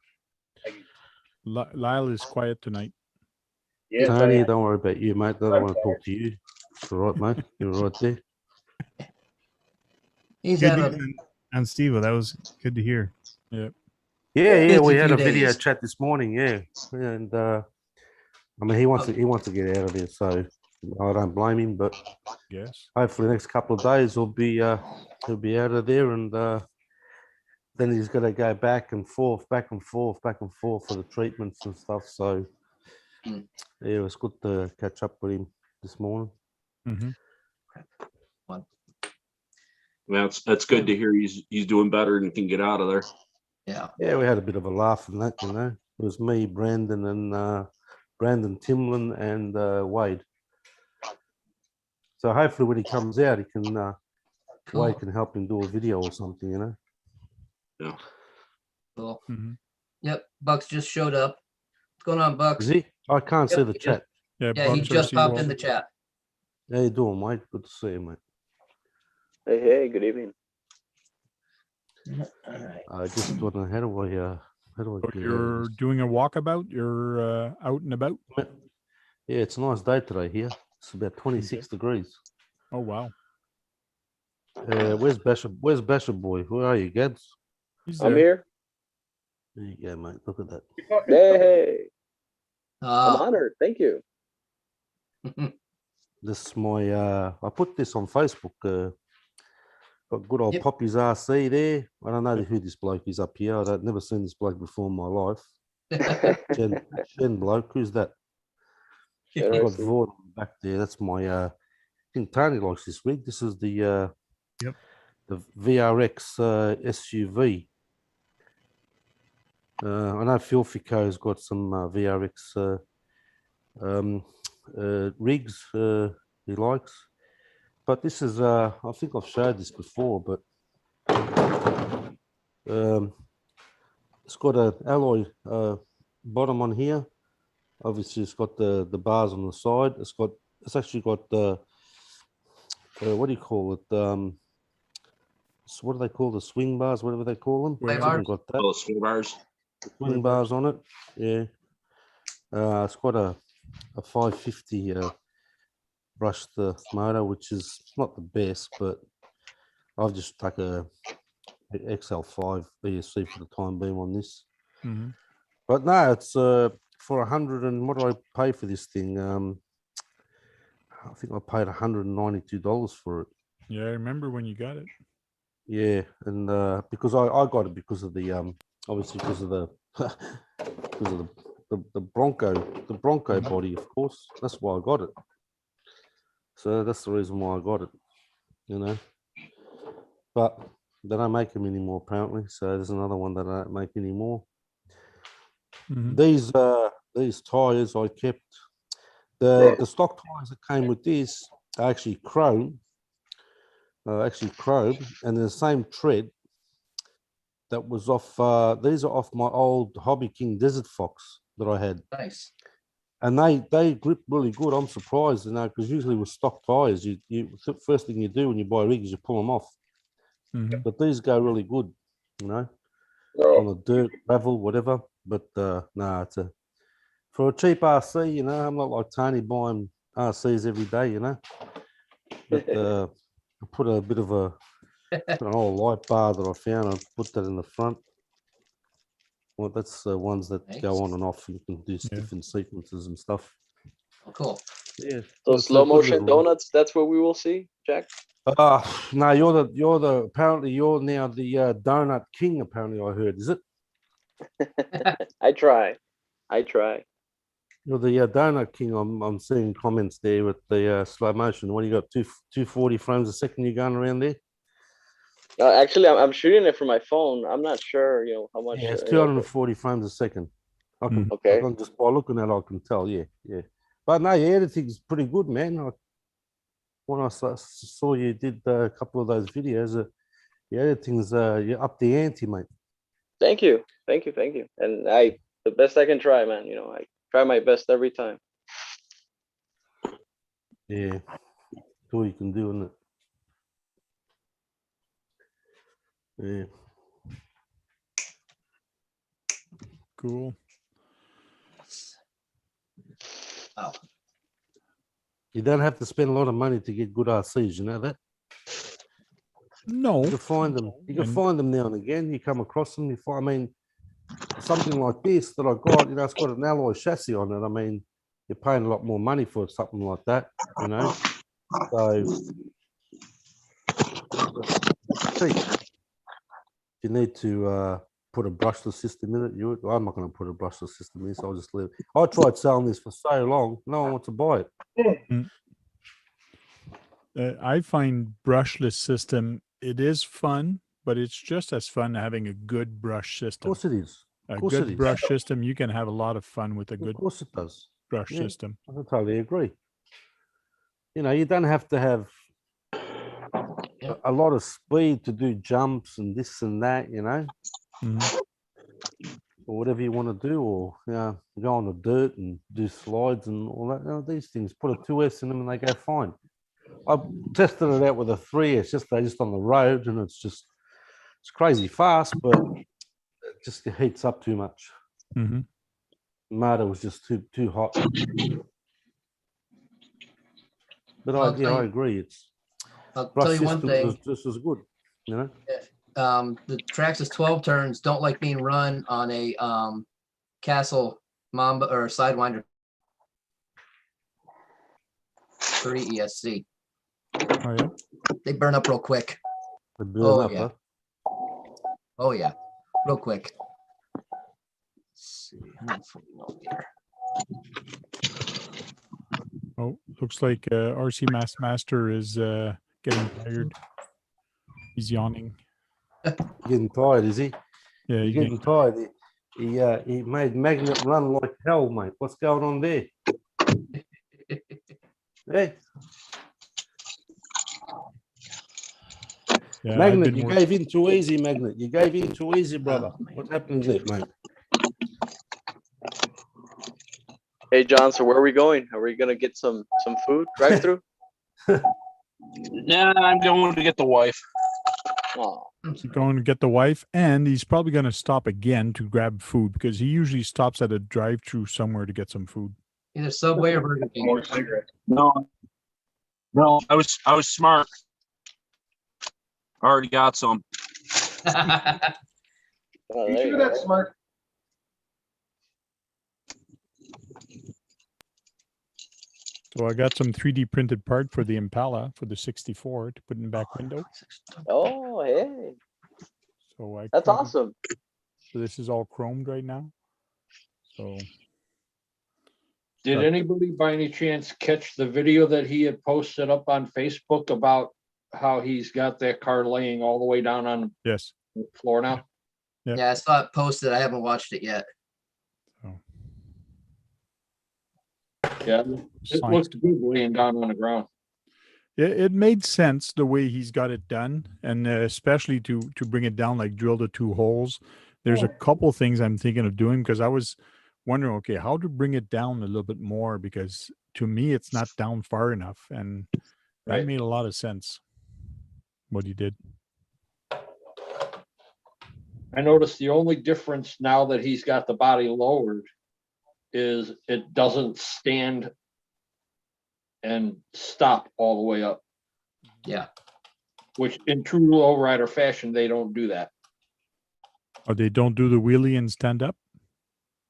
Lyle is quiet tonight. Yes, Tony, I don't worry about you, mate. I don't want to talk to you. That's all right, mate. You're right there. He's Good had to a hear on Steve. That was good to hear. Yeah, busy we had few a video days. chat this morning. Yeah, and I mean, he wants to get out of there, so I don't blame him. But Yes. hopefully, the next couple of days he'll be out of there, and then he's got to go back and forth for the treatments and stuff. So Mm. yeah, it was good to catch up with him this morning. Mm-hmm. That's good to hear. He's doing better and can get out of there. Yeah. Yeah, we had a bit of a laugh and that, you know. It was me, Brandon, and Brandon Timlin and Wade. So hopefully when he comes out, he can Cool. Wade can help him do a video or something, you know. Yeah. Cool. Mm-hmm. Yep. Bucks just showed up. What's going on, Bucks? Is he? I can't see Yep, the he just- chat. Yeah, Yeah, he Bucks just RC popped Wall. in the chat. How you doing, mate? Good to see you, mate. Hey, good evening. All right. I just don't know how do I So get out of you're this? doing a walkabout. You're out and about. Yeah, it's a nice day today here. It's about 26 degrees. Oh wow. Where's Basher boy? Where are you, Gabs? He's I'm there. here. There you go, mate. Look at that. Hey, I'm Ah, honored. Thank you. This is my I put this on Facebook. Got good old Yep. Poppy's RC there. I don't know who this bloke is up here. I've never seen this bloke before in my life. Jen bloke, who's that? Should I Got see? Vaughn back there. That's my I think Tony likes this rig. This is the Yep. the VRX SUV. I know Phil Fico's got some VRX rigs he likes. But this is, I think I've showed this before, but it's got an alloy bottom on here. Obviously, it's got the bars on the side. It's actually got the, what do you call it? So what do they call the swing bars, whatever they call them? Swing It's bars. even got that. Oh, swing bars. Swing bars on it. Yeah. It's got a 550 brushed motor, which is not the best, but I've just stuck a XL5 ESC for the time being on this. Mm-hmm. But no, it's for 100 and what do I pay for this thing? I think I paid $192 for it. Yeah, I remember when you got it. Yeah, and because I got it because of the obviously because of the because of the Bronco body, of course. That's why I got it. So that's the reason why I got it, you know. But they don't make them anymore apparently. So there's another one that I don't make anymore. Mm-hmm. These tires I kept. The stock tires that came with this are actually chrome. And the same tread that was off. These are off my old Hobby King Desert Fox that I had, nice. and they grip really good. I'm surprised, you know, because usually with stock tires, you first thing you do when you buy rigs is you pull them off. Mm-hmm. But these go really good, you know, on the dirt, gravel, whatever. But no, it's for a cheap RC, you know. I'm not like Tony buying RCs every day, you know. But I put a bit of an old light bar that I found. I put that in the front. Well, that's the ones that Nice. go on and off. You can do different sequences and stuff. Oh, cool. Yeah. So it's a slow good motion little- donuts. That's what we will see, Jack. No, apparently you're now the donut king. Apparently, I heard. Is it? I try. You're the donut king. I'm seeing comments there with the slow motion. What do you got? 240 frames a second. You're going around there? Actually, I'm shooting it from my phone. I'm not sure, how much. Yeah, it's 240 frames a second. I can, Okay. I can just by looking at it, I can tell. Yeah. But no, your editing's pretty good, man. When I saw you did a couple of those videos, your editing's you're up the ante, mate. Thank you. And the best I can try, man. I try my best every time. Yeah, that's all you can do, isn't it? Yeah. Cool. Oh. You don't have to spend a lot of money to get good RCs. You know that. No. You can find them. You can And- find them now and again. You come across them. You find. I mean, something like this that I got. You know, it's got an alloy chassis on it. I mean, you're paying a lot more money for something like that. You know, so cheap. You need to put a brushless system in it. I'm not going to put a brushless system in, so I'll just leave it. I tried selling this for so long. No one wants to buy it. I find brushless system, it is fun, but it's just as fun having a good brush Of system. course it is. A course it good is. brush system, you can have a lot of fun with a Of good course it does. brush Yeah. system. I totally agree. You know, you don't have to have a lot of speed to do jumps and this and that, you know, Mhm. or whatever you want to do, or, you know, go on the dirt and do slides and all that. You know, these things, put a 2S in them and they go fine. I tested it out with a 3S just on the road, and it's crazy fast, but it just heats up too much. Mhm. Motor was just too hot. But I'll tell I you- agree. I'll Brush tell you one system thing. was just as good, you know. The Traxxas 12 turns don't like being run on a Castle Mamba or Sidewinder 3 ESC. Oh, yeah. They burn up real quick. They burn Oh, up, yeah. huh? Oh yeah, real quick. Let's see, 140 millimeter. Oh, looks like RC Master is getting tired. He's yawning. Getting tired, is he? Yeah, He's getting tired. He made Magnet run like hell, mate. What's going on there? Hey, yeah, I've Magnet, been you work- gave in too easy, Magnet. You gave in too easy, brother. What's happening there, mate? Hey, John, so where are we going? Are we gonna get some food drive through? Nah, I'm going to get the wife. Oh, He's going to get the wife, and he's probably going to stop again to grab food because he usually stops at a drive-through somewhere to get some food. Either Subway or Burger King. More cigarettes. No, I was smart. I already got some. oh, You there sure you go. that's smart? So I got some 3D printed part for the Impala for the 64 to put in the back window. Oh, hey, So that's chromed- awesome. So this is all chromed right now. So Did Right. anybody by any chance catch the video that he had posted up on Facebook about how he's got that car laying all the way down on yes, the floor now? Yep. Yeah, I saw it posted. I haven't watched it yet. Yeah, it Science. looks good laying down on the ground. it made sense the way he's got it done, and especially to bring it down, like drill the 2 holes. There's a couple things I'm thinking of doing because I was wondering, okay, how to bring it down a little bit more, because to me it's not down far enough, and that Right. made a lot of sense what he did. I noticed the only difference now that he's got the body lowered is it doesn't stand and stop all the way up, Yeah. which in true lowrider fashion, they don't do that. Oh, they don't do the wheelie and stand up?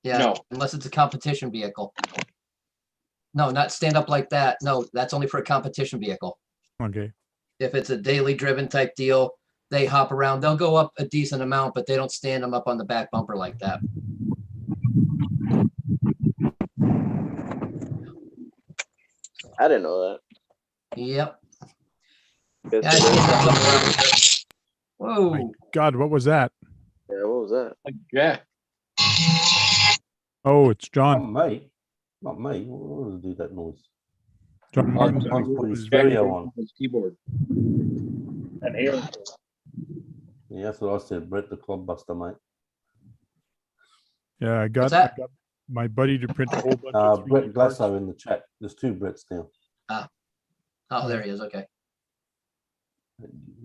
Yeah, No. unless it's a competition vehicle. No, not stand up like that. No, that's only for a competition vehicle. Okay. If it's a daily driven type deal, they hop around. They'll go up a decent amount, but they don't stand them up on the back bumper like that. I didn't know that. Yep. Good Yeah, to I know. see that. Whoa. My God, what was that? Yeah, what was that? Like Jack, Oh, it's Not John. me. Not me. What does do that noise? John Martin's John's put his Jack stereo on. his keyboard. And Halen. Yeah, that's what I said. Brett the Clubbuster, mate. Yeah, I got that? my buddy to print a whole bunch of 3D Brett parts. Glasso in the chat. There's 2 Bretts now. Oh, there he is. Okay.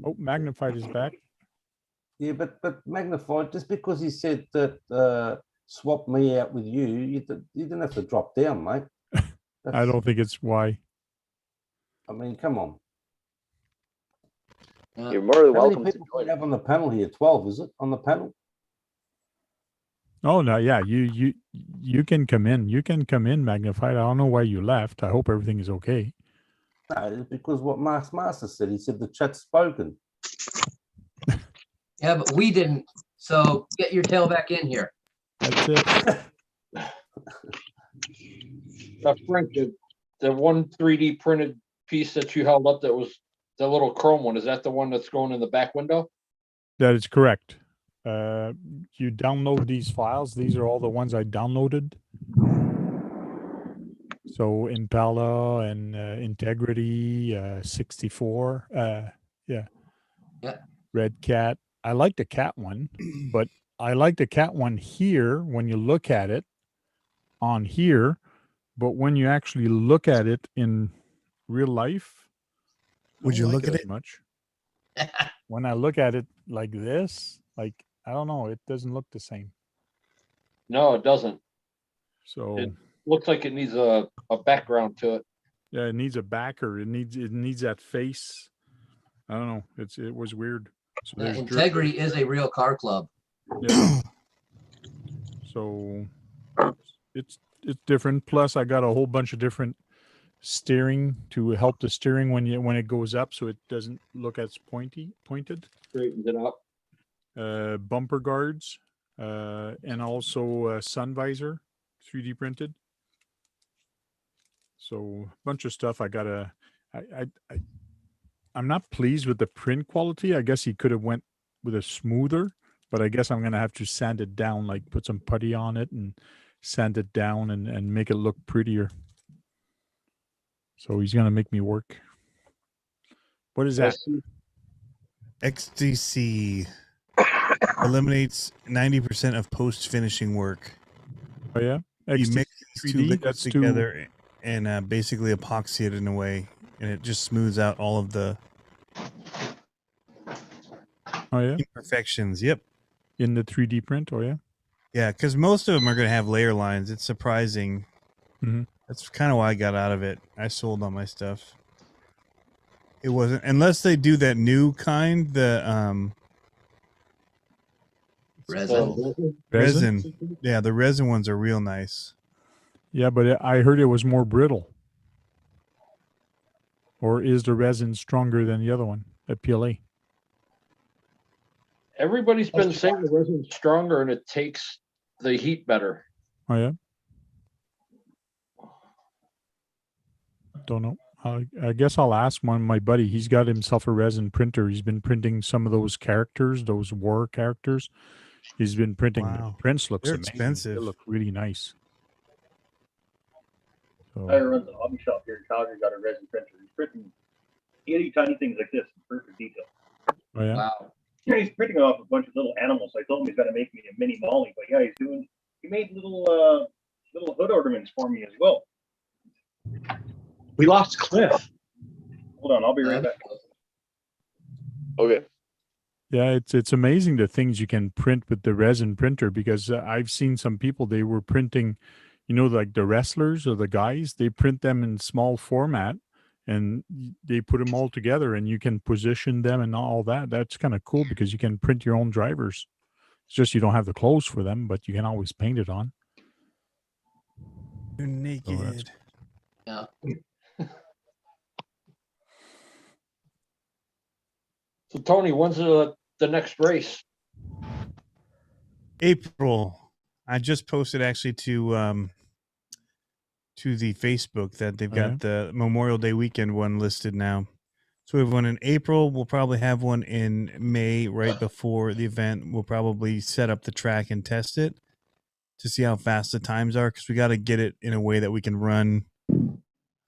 Oh, Magnified is back. Yeah, but Magnified, just because he said that swap me out with you, you didn't have to drop down, mate. I don't think it's why. I mean, come on. You're more than How many welcome to people do we join. have on the panel here? 12, is it, on the panel? Oh no, yeah, you can come in. You can come in, Magnified. I don't know why you left. I hope everything is okay. No, it's because what Master said. He said the chat's spoken. Yeah, but we didn't. So get your tail back in here. That's it. Frank, the one 3D printed piece that you held up that was the little chrome one, is that the one that's going in the back window? That is correct. You download these files. These are all the ones I downloaded. So Impala and Integrity 64. Yeah. Red Cat. I like the cat one, but I like the cat one here when you look at it on here. But when you actually look at it in real life, I Would don't you like look at as it? much? When I look at it like this, like, I don't know, it doesn't look the same. No, it doesn't. So It looks like it needs a background to it. yeah, it needs a backer. It needs that face. I don't know. It was weird. So there's Integrity is a real car club. Yeah. So it's different. Plus, I got a whole bunch of different steering to help the steering when it goes up, so it doesn't look as pointed. Straightens it up. Bumper guards, and also sun visor, 3D printed. So a bunch of stuff. I'm not pleased with the print quality. I guess he could have went with a smoother, but I guess I'm gonna have to sand it down, like put some putty on it and sand it down and make it look prettier. So he's gonna make me work. What is that? XDC eliminates 90% of post-finishing work. Oh yeah, You XT mix these two 3D, liquids that's together and basically epoxy it in a way, and it just smooths out all of the Oh yeah, imperfections. Yep. in the 3D print. Oh yeah. Yeah, because most of them are going to have layer lines. It's surprising. Mhm. That's kind of why I got out of it. I sold all my stuff. It wasn't unless they do that new kind, the resin. Yeah, the resin ones are real nice. Yeah, but I heard it was more brittle. Or is the resin stronger than the other one, the PLA? Everybody's been saying the resin's stronger and it takes the heat better. Oh yeah. Don't know. I guess I'll ask my buddy. He's got himself a resin printer. He's been printing some of those characters, those war characters. He's been printing. The Wow. prints looks They're amazing. expensive. They look really nice. So, I run the hobby shop here in Calgary. Got a resin printer. He's printing itty tiny things like this in perfect detail. oh yeah. Wow. Yeah, he's printing off a bunch of little animals. I told him he's got to make me a mini Molly, but yeah, he made little hood ornaments for me as well. We lost Cliff. Hold on, I'll be right back. Okay. Yeah, it's amazing the things you can print with the resin printer, because I've seen some people, they were printing, like the wrestlers or the guys, they print them in small format and they put them all together and you can position them and all that. That's kind of cool because you can print your own drivers. It's just you don't have the clothes for them, but you can always paint it on. You're naked. Yeah. So Tony, when's the next race? April. I just posted actually to the Facebook that they've got the Memorial Day weekend one listed now. So we have one in April. We'll probably have one in May right before the event. We'll probably set up the track and test it to see how fast the times are, because we got to get it in a way that we can run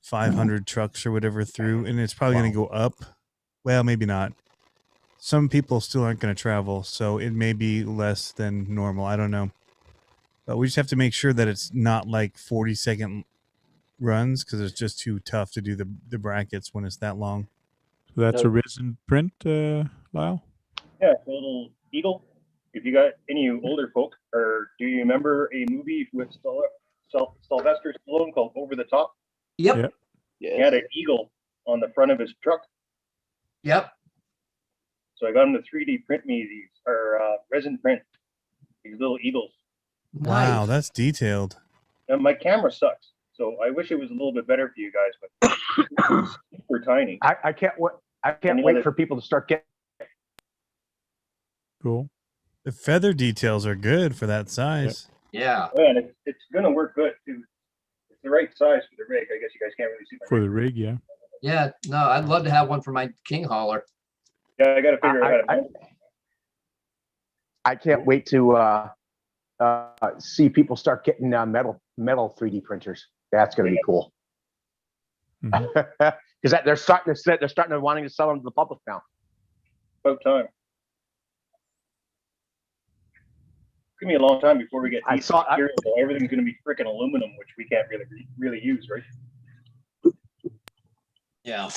500 trucks or whatever through, and it's probably going to go up. Well, maybe not. Some people still aren't going to travel, so it may be less than normal. I don't know. But we just have to make sure that it's not like 40-second runs, because it's just too tough to do the brackets when it's that long. So that's a resin print, Lyle? Yeah, it's a little eagle. If you got any older folk, or do you remember a movie with Sylvester Stallone called Over the Top? Yep. He had an eagle on the front of his truck. Yep. So I got him to 3D print me these, or resin print these little eagles. Wow, Nice. that's detailed. And my camera sucks, so I wish it was a little bit better for you guys, but it's super tiny. I can't wait. I can't Any wait other- for people to start getting. Cool. The feather details are good for that size. Yeah. Oh, and it's gonna work good too. It's the right size for the rig. I guess you guys can't really see my For rig. the rig, yeah. Yeah. No, I'd love to have one for my king hauler. Yeah, I gotta figure out how to. I can't wait to see people start getting metal 3D printers. That's going to be cool. Mhm. Because they're starting to wanting to sell them to the public now. About time. Give me a long time before we get I decent saw- material, though. Everything's gonna be freaking aluminum, which we can't really use, right? Yeah.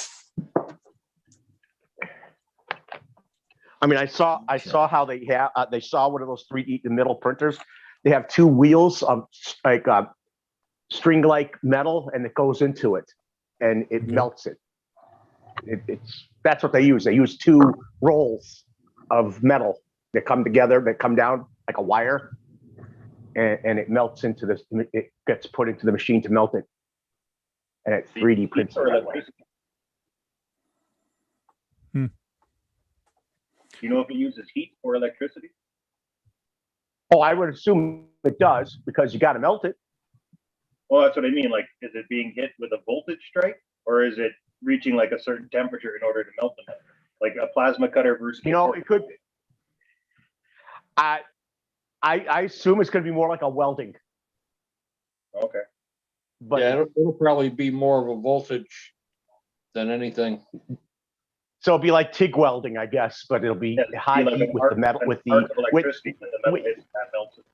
I mean, I saw how they have they saw one of those 3D the metal printers. They have two wheels of like string-like metal, and it goes into it, and it melts it. That's what they use. They use two rolls of metal that come together, that come down like a wire, and it melts into this. It gets put into the machine to melt it, and it 3D prints it Or that way. electricity. Hmm. You know if it uses heat or electricity? Oh, I would assume it does because you got to melt it. Well, that's what I mean. Like, is it being hit with a voltage strike, or is it reaching like a certain temperature in order to melt the metal? Like a plasma cutter versus. You know, it could. I assume it's going to be more like a welding, Okay. but Yeah, it'll probably be more of a voltage than anything. so it'll be like TIG welding, I guess. But it'll be Yeah, it'd be high like heat an with arc- the metal, an with the arc of with electricity when the metal with- hits, that melts it.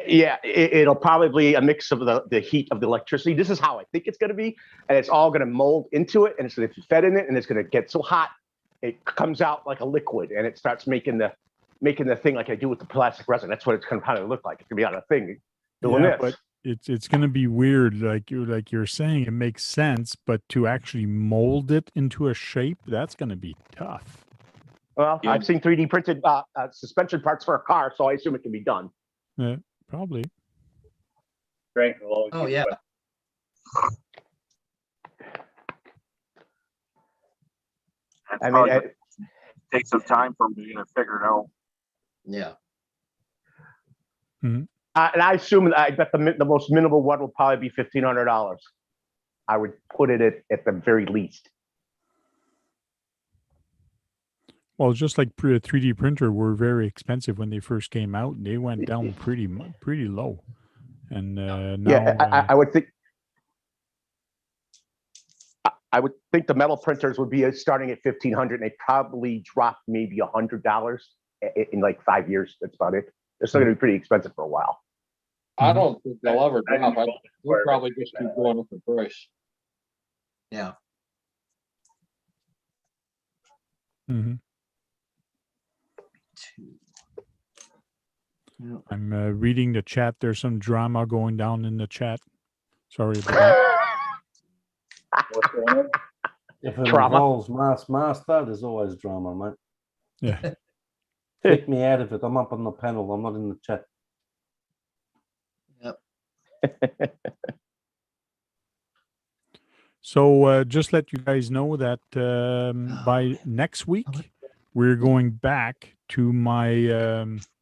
yeah. It'll probably be a mix of the heat of the electricity. This is how I think it's going to be, and it's all going to mold into it, and it's going to be fed in it, and it's going to get so hot it comes out like a liquid, and it starts making the thing like I do with the plastic resin. That's what it's going to kind of look like. It's going to be on a thing doing Yeah, this. but it's going to be weird. Like you're saying, it makes sense, but to actually mold it into a shape, that's going to be tough. Well, Yeah. I've seen 3D printed suspension parts for a car, so I assume it can be done. Yeah, probably. Strength will always Oh be yeah. the best. It's I mean, probably gonna take some time for them to figure it out. Yeah. and I assume I bet the most minimal one will probably be $1,500. I would put it at the very least. Well, just like 3D printer were very expensive when they first came out, and they went down pretty low. And now, Yeah, I would think. I would think the metal printers would be starting at $1,500, and they probably dropped maybe $100 in like 5 years. That's about it. They're still going to be pretty expensive for a while. I don't think they'll ever I drop. think They'll probably just keep going up in price. Yeah. Mhm. I'm reading the chat. There's some drama going down in the chat. Sorry about that. What's going on? If it Drama. involves master, there's always drama, mate. Yeah. Kick me out of it. I'm up on the panel. I'm not in the chat. So just let you guys know that by next week we're going back to my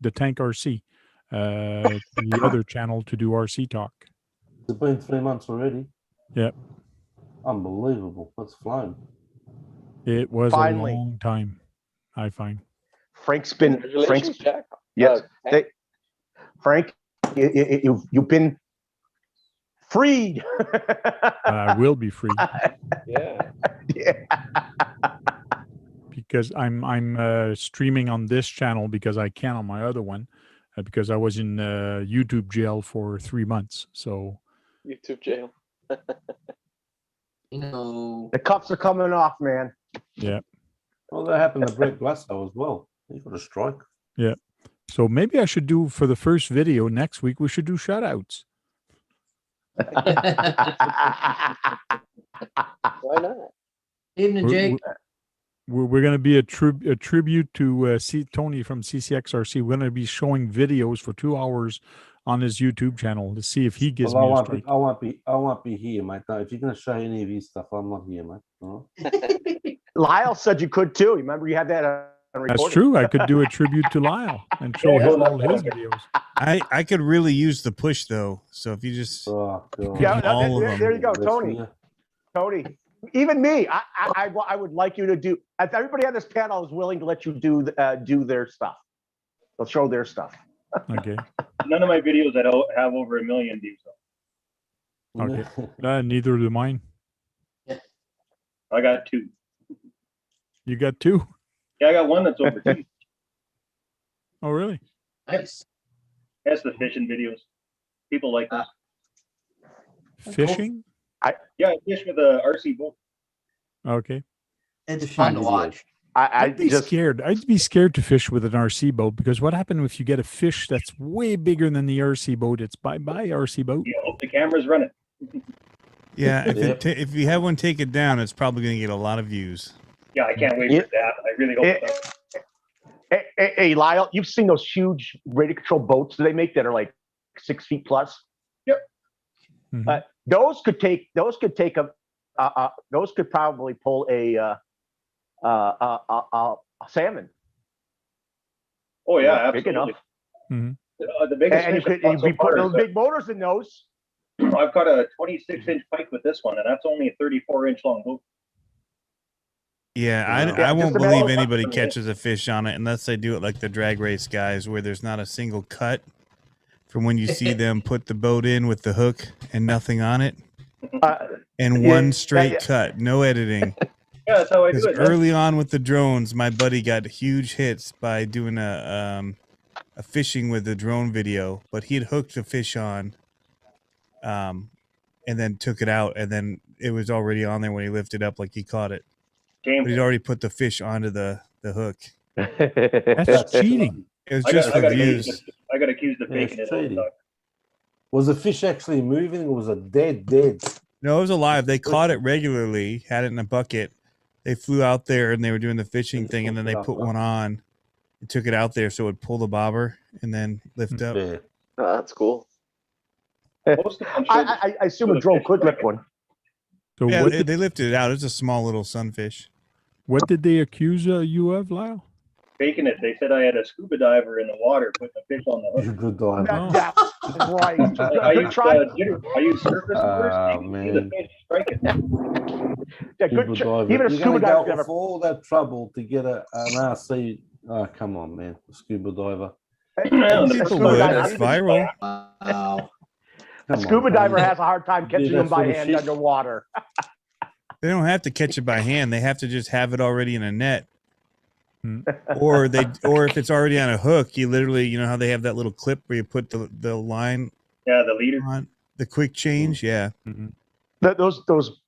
the Tank RC, the other channel to do RC talk. It's been 3 months already. Yep. Unbelievable. That's flown. It was Finally. a long time, I find. Frank's been Congratulations, Jack. yes. Hank. Frank, you've been freed. I will be free Yeah. Yeah. because I'm streaming on this channel because I can on my other one because I was in YouTube jail for 3 months. So YouTube jail. You know. The cuffs are coming off, man. yeah. Well, that happened to Brett Glasso as well. He got a strike. Yeah. So maybe I should do for the first video next week. We should do shout outs. Why not? Evening, Jake. We're going to be a tribute to Tony from CCXRC. We're going to be showing videos for 2 hours on his YouTube channel to see if he gives Well, me a strike. I won't be here, mate. No, if you're going to show any of his stuff, I'm not here, mate. All right? Lyle said you could too. Remember you had that on recording. That's true. I could do a tribute to Lyle and show him all his videos. I could really use the push though. So if you just Oh, God. Yeah, all of there them. you go, Tony. Yeah. Tony, even me, I would like you to do. If everybody on this panel is willing to let you do their stuff, they'll show their stuff. Okay. None of my videos that have over 1 million views. Though. Okay. Neither do mine. I got 2. You got 2? Yeah, I got one that's over 2. Oh, really? Nice. That's the fishing videos. People like that. Fishing? Yeah, I fish with a RC boat. Okay. It's fun to watch. I'd be scared. I'd be scared to fish with an RC boat because what happens if you get a fish that's way bigger than the RC boat? It's bye-bye RC boat. You hope the camera's running. Yeah, if you have one take it down, it's probably going to get a lot of views. Yeah, I can't wait for that. I really hope so. Hey, Lyle, you've seen those huge radio control boats that they make that are like 6 feet plus? Yep. Mm-hmm. Those could probably pull a salmon. Oh yeah, big absolutely. enough. Mm-hmm. The biggest And you fish could I've caught be so far putting is those big motors in those. I've got a 26-inch pike with this one, and that's only a 34-inch long boat. Yeah, I won't believe anybody catches a fish on it unless they do it like the drag race guys, where there's not a single cut from when you see them put the boat in with the hook and nothing on it, and one straight cut, no editing. Yeah, that's how I do Because it. man. early on with the drones, my buddy got huge hits by doing a fishing with the drone video, but he had hooked the fish on, and then took it out, and then it was already on there when he lifted up, like he caught it. Game. But he'd already put the fish onto the hook. That's cheating. It was just for views. I got accused of faking it all the cheating. time. Was the fish actually moving or was it dead? No, it was alive. They caught it regularly, had it in a bucket. They flew out there and they were doing the fishing thing, and then they put one on and took it out there so it would pull the bobber and then lift up. Yeah. Oh, that's cool. Most of them should. I assume a drone could lift one. So Yeah, what they lifted it out. It's a small little sunfish. what did they accuse you of, Lyle? Faking it. They said I had a scuba diver in the water putting the fish on the hook. Good dive. That's right. I used surface Ah, first. You can see the man. fish striking. Yeah, good. Scuba diver. Even a You're scuba gonna diver go never. for all that trouble to get an RC. Oh, come on, man. A scuba diver. Yeah, the People first would. one I It's did- viral. Wow. A Come scuba on, diver man. has a hard time catching Dude, them that's by what hand shit- underwater. They don't have to catch it by hand. They have to just have it already in a net. Hmm. Or if it's already on a hook, you literally, you know how they have that little clip where you put the line Yeah, the leader. on the quick change. Yeah. Those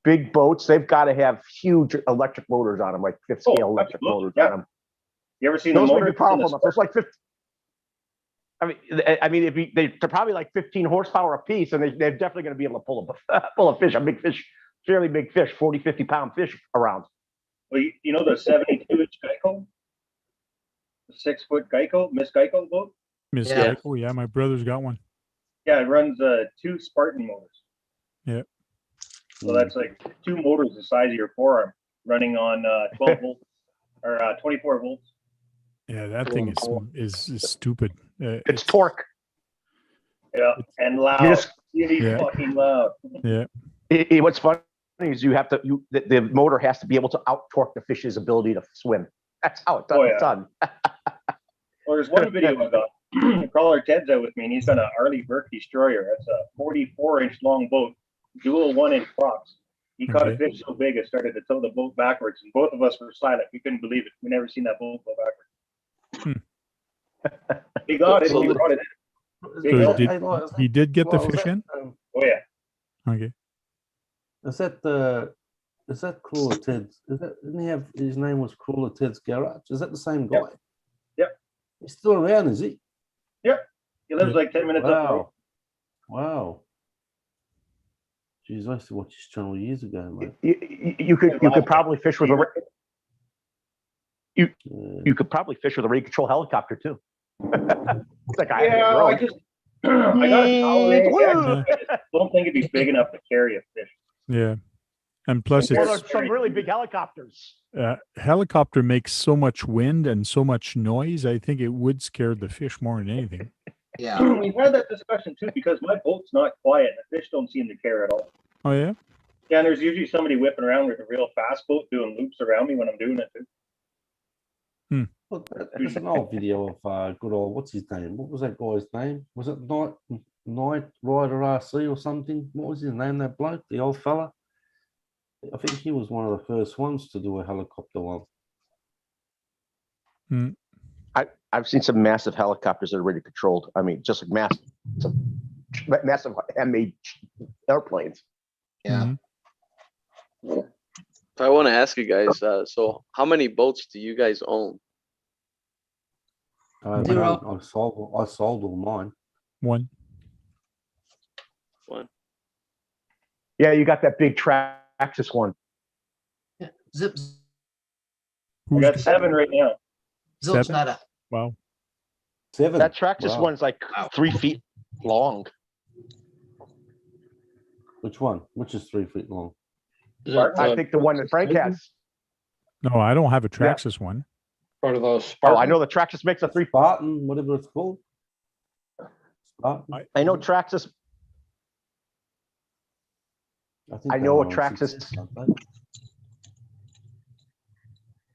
big boats, they've got to have huge electric motors on them, like fifth Oh, scale electric absolutely, motors yeah. on them. You ever seen Those the would motor? be powerful enough. Those like 50. I mean, they're probably like 15 horsepower a piece, and they're definitely going to be able to pull a fish, a big fish, fairly big fish, 40, 50-pound fish around. Well, you know the 72-inch Geico? The 6-foot Geico, Miss Geico boat? Miss Yeah. Geico, yeah, my brother's got one. Yeah, it runs 2 Spartan motors. Yeah. So that's like 2 motors the size of your forearm running on 12 volts or 24 volts. Yeah, that thing is stupid. It's torque. Yeah, and loud. Yes. Really Yeah. fucking loud. Yeah. What's funny is the motor has to be able to out torque the fish's ability to swim. That's how it's Oh, yeah. done. Well, there's one video I got. Crawler Ted's out with me, and he's got an Arleigh Burke Destroyer. It's a 44-inch long boat, dual 1-inch props. He caught a Okay. fish so big it started to tow the boat backwards, and both of us were silent. We couldn't believe it. We never seen that boat go backwards. He got it. So He the- brought it in. Big So one. he did get the Well, fish that, in? Oh yeah. Okay. Is that Crawler Ted's? Didn't he have his name was Crawler Ted's Garage? Is that the same guy? Yep. He's still around, is he? He lives like 10 minutes up the road. Wow. Jeez, I used to watch this channel years ago, mate. You could probably fish with a Yeah. you could probably fish with a radio control helicopter too. It's like Yeah, I just I got a tolerate. Yeah. I just don't think it'd be big enough to carry a fish. Yeah. And plus, Well, it's there's some really big helicopters. helicopter makes so much wind and so much noise. I think it would scare the fish more than anything. Yeah. We've had that discussion too because my boat's not quiet and the fish don't seem to care at all. Oh yeah. Yeah, and there's usually somebody whipping around with a real fast boat doing loops around me when I'm doing it too. Look, there's an old video of good old, what's his name? What was that guy's name? Was it Night Rider RC or something? What was his name, that bloke, the old fella? I think he was one of the first ones to do a helicopter one. I've seen some massive helicopters that are radio controlled. I mean, just like massive handmade airplanes. Yeah. So I want to ask you guys, so how many boats do you guys own? Zero. I sold all mine. One. Yeah, you got that big Traxxas one. Zip. I got 7 right now. Zilch Seven? nada. Wow. 7. That Traxxas Wow. one's like 3 feet long. Which one? Which is 3 feet long? Is that, I think the one that Frank has. No, I don't have a Traxxas one. part of the Oh, Spartan? I know the Traxxas makes a 3. Spartan, whatever it's called. Spartan. I know Traxxas. think I they know are a on Traxxas. 6, aren't they?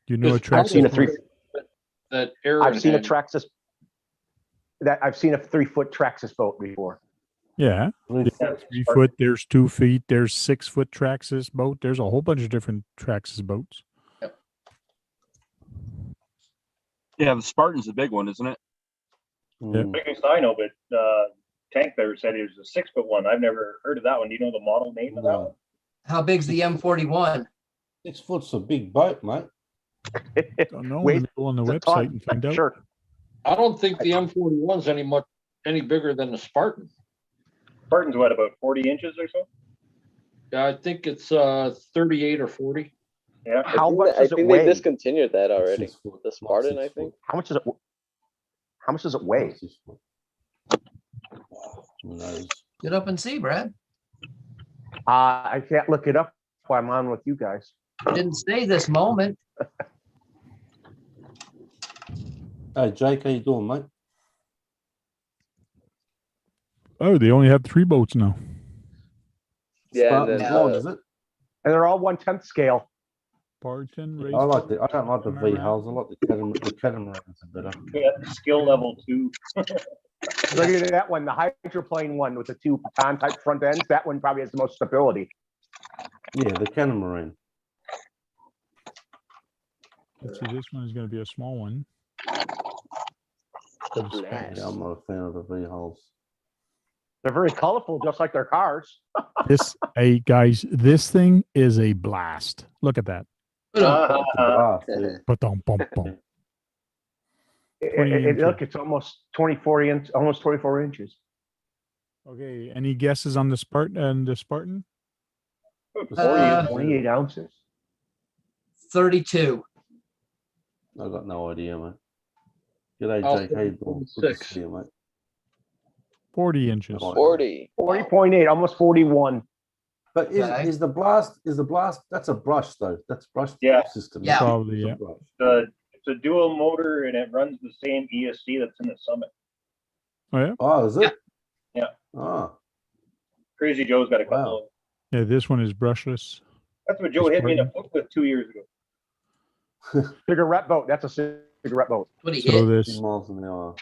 Do you know a Just- I've seen a Traxxas? 3. That Aaron I've seen a had. Traxxas. I've seen a 3-foot Traxxas boat before. Yeah. 3 There's foot. 3 foot. There's 2 feet. There's 6 foot Traxxas boat. There's a whole bunch of different Traxxas boats. Yeah, the Spartan's the big one, isn't it? Mm. Biggest I know, but Tank Bear said it was a 6-foot one. I've never heard of that one. Do you know the model name of that one? No. How big's the M41? 6 foot's a big boat, mate. Don't know. Wait, Let me go on the it's a website ton. and find out. Sure. I don't think the M41's any bigger than the Spartan. Spartan's what, about 40 inches or so? Yeah, I think it's 38 or 40. Yeah. How much I does it think they weigh? discontinued that already. 6 foot. The Spartan, I 6 think. foot. How much does it? How much does it weigh? 6 foot. Who knows? Get up and see, Brad. I can't look it up while I'm on with you guys. Didn't say this moment. Hey, Jake, how you doing, mate? Oh, they only have 3 boats now. Yeah, and Spartan's then, long, is it? And they're all 1/10 scale. Spartan, I like the. I don't like the Catamaran. V hulls. I like the catamarans are better. Yeah, skill level 2. Look at that one, the hydroplane one with the 2 baton type front ends. That one probably has the most stability. Yeah, the catamaran. Let's see, this one is going to be a small one. Yeah, I'm not a fan of the V hulls. They're very colorful, just like their cars. This, hey guys, this thing is a blast. Look at that. Ah, yeah. Ba-dum, bum, bum. 20 Look, it's almost 24 inches. Okay, any guesses on the Spartan? The Spartan? 28 ounces. 32. I got no idea, mate. G'day, I'll Jake. How you say doing? Good to 46. see you, mate. 40 inches. Oh, 40. 40.8, almost 41. But Okay. is the blast? That's a brush though. That's brush Yeah. system. Yeah. Probably, It's a yeah. brush. It's a dual motor and it runs the same ESC that's in the Summit. Oh yeah, Oh, is it? Yeah. Oh, Crazy Joe's got a couple Wow. of. yeah. This one is brushless. That's what Joe hit me in the foot with 2 years ago. Cigarette boat. That's a cigarette boat. What he So hit? 50 this miles an hour.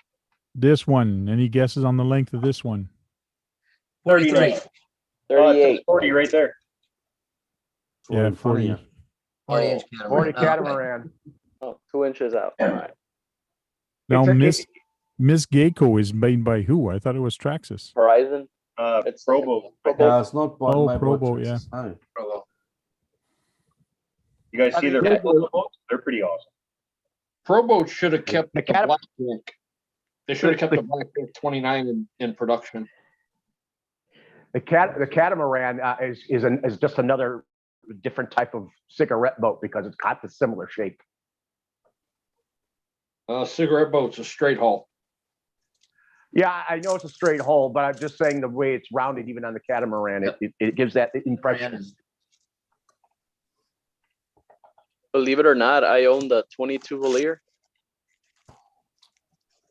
one. Any guesses on the length of this one? 43. 39. 38. 40 right there. Yeah, in front of 40. you. 40-inch 40 catamaran. Oh, okay. catamaran. Oh, 2 inches out. All right. Now, It's a- Miss Geico is made by who? I thought it was Traxxas. Horizon. It's Probo. No, it's not by Oh, made by Probo, yeah. Texas, no. Provo. You guys I see mean, their yeah. boats? They're pretty awesome. Proboat should have kept The the cat- Black Link. They should have kept the Black Link 29 in production. The catamaran is just another different type of cigarette boat because it's got the similar shape. Cigarette boat's a straight hull. Yeah, I know it's a straight hull, but I'm just saying the way it's rounded, even on the catamaran, it gives that impression. Believe it or not, I own the 22 Valier.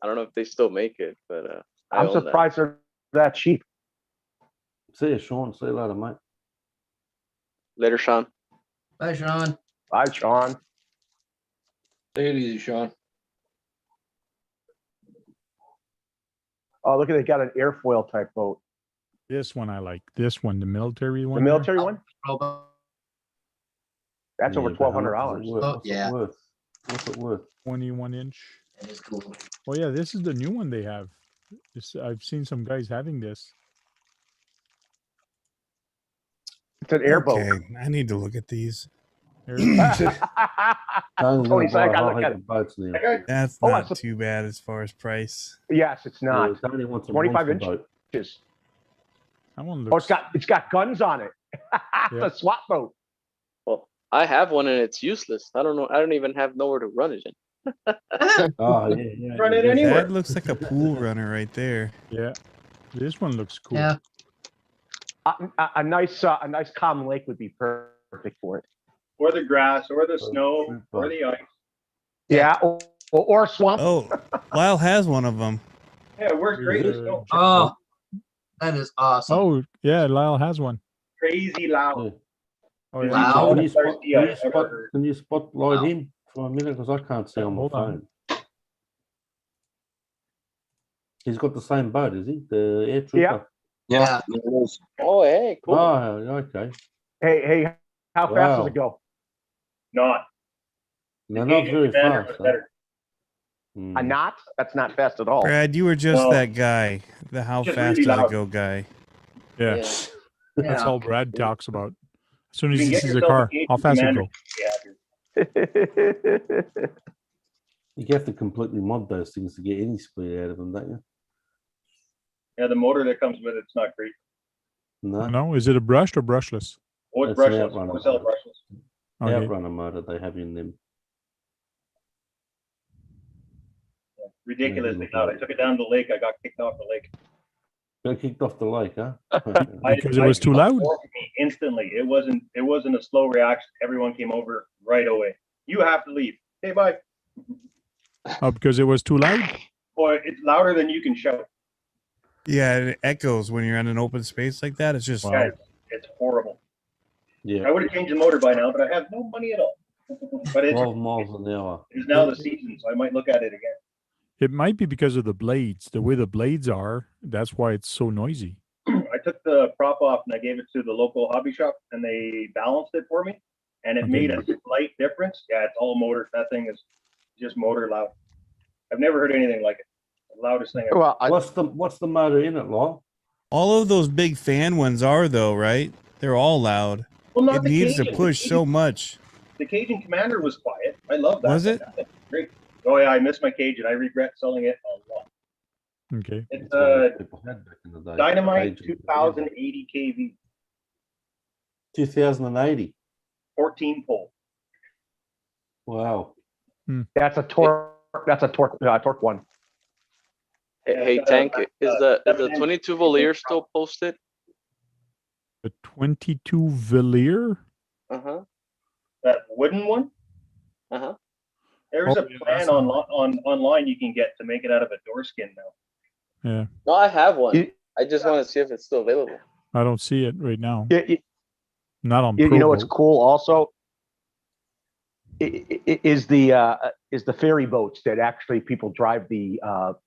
I don't know if they still make it, but I I'm own that. surprised they're that cheap. See you, Sean. See you later, mate. Later, Sean. Bye, Sean. Bye, Sean. Take it easy, Sean. Oh, look at they got an airfoil type boat. This one I like. This one, the military The one. military one? Rowboat. That's over Yeah, but how much $1,200. is it worth? Oh, What's yeah. it worth? What's it worth? 21 inch. That is cool. Oh yeah, this is the new one they have. I've seen some guys having this. It's an airboat. Okay, I need to look at these. Tony's Tony's gonna like, buy I a look whole at heap of boats now. That's Oh, not that's too bad as far as price. Yes, it's not. Yeah, Tony wants a 25 monster boat. inches. That one Oh, looks. it's got guns on it. It's Yeah. a SWAT boat. Well, I have one and it's useless. I don't know. I don't even have nowhere to run it in. Oh yeah. Run it yeah. anywhere. That looks like a pool runner right there. Yeah, this one looks cool. Yeah. A nice calm lake would be perfect for it. Or the grass, or the snow, or the ice. Yeah, or swamp. Oh, Lyle has one of them. Yeah, it works great in the snow. Oh, that is awesome. Oh yeah, Lyle has one. Crazy loud. Yeah. Oh yeah. Wow. Can you spot, Thirsty I've ever heard. can you spotlight Wow. him for a minute? Because I can't see on my Hold on. phone. He's got the same boat, is he? The air trooper. Yeah. Oh, hey, cool. Oh, okay. Hey, how fast does Wow. it go? Not. They're The not Cajun very Commander fast. was Huh? better. Hmm. A knot? That's not fast at all. Brad, you were just No. that guy, the how Just fast really does it loud. go guy. Yeah, Yeah. that's Yeah. all Brad talks about. As soon You as can he get sees a yourself a car, Cajun how fast it Commander. go? Yeah, You have to completely mod those things to get any speed out of them, don't you? yeah, the motor that comes with it's not great. No. No, is it a brushed or brushless? Oh, it's That's an brushless. outrunner. We sell it brushless. Okay. Outrunner motor they have in them. Ridiculously look loud. like- I took it down to the lake. I got kicked off the lake. Got kicked off the lake, huh? Because it was too loud? Me instantly. It wasn't a slow reaction. Everyone came over right away. You have to leave. Okay, bye. Oh, because it was too loud. Boy, it's louder than you can shout. Yeah, it echoes when you're in an open space like that. It's just Guys, it's horrible. Yeah. I would have changed the motor by now, but I have no money at all. But it's 12 miles an hour. now the season, so I might look at it again. It might be because of the blades. The way the blades are, that's why it's so noisy. I took the prop off and I gave it to the local hobby shop and they balanced it for me and it Okay. made a slight difference. Yeah, it's all motor. That thing is just motor loud. I've never heard anything like it. The loudest thing ever. Well, What's the motor in it, Lyle? all of those big fan ones are though, right? They're all loud. Well, not It the needs to Cajun. push so much. The Cajun Commander was quiet. I love that. Was it? That's great. Oh yeah, I missed my Cajun. I regret selling it a lot. Okay. It's That's what people had back in the day. Dynamite Cajun. 2080 kV, 2080. 14 pole. Wow. that's a torque. That's a torque one. Hey, Tank, is the 22 Valier still posted? The 22 Valier. Uh-huh. That wooden one. Uh-huh. There's Oh, a yeah, plan that's online you can get to make it out of a door skin now. Yeah, No, I have one. You- I just want to see if it's still available. I don't see it right now. You Not on. know what's ProBoat. cool also is the ferry boats that actually people drive the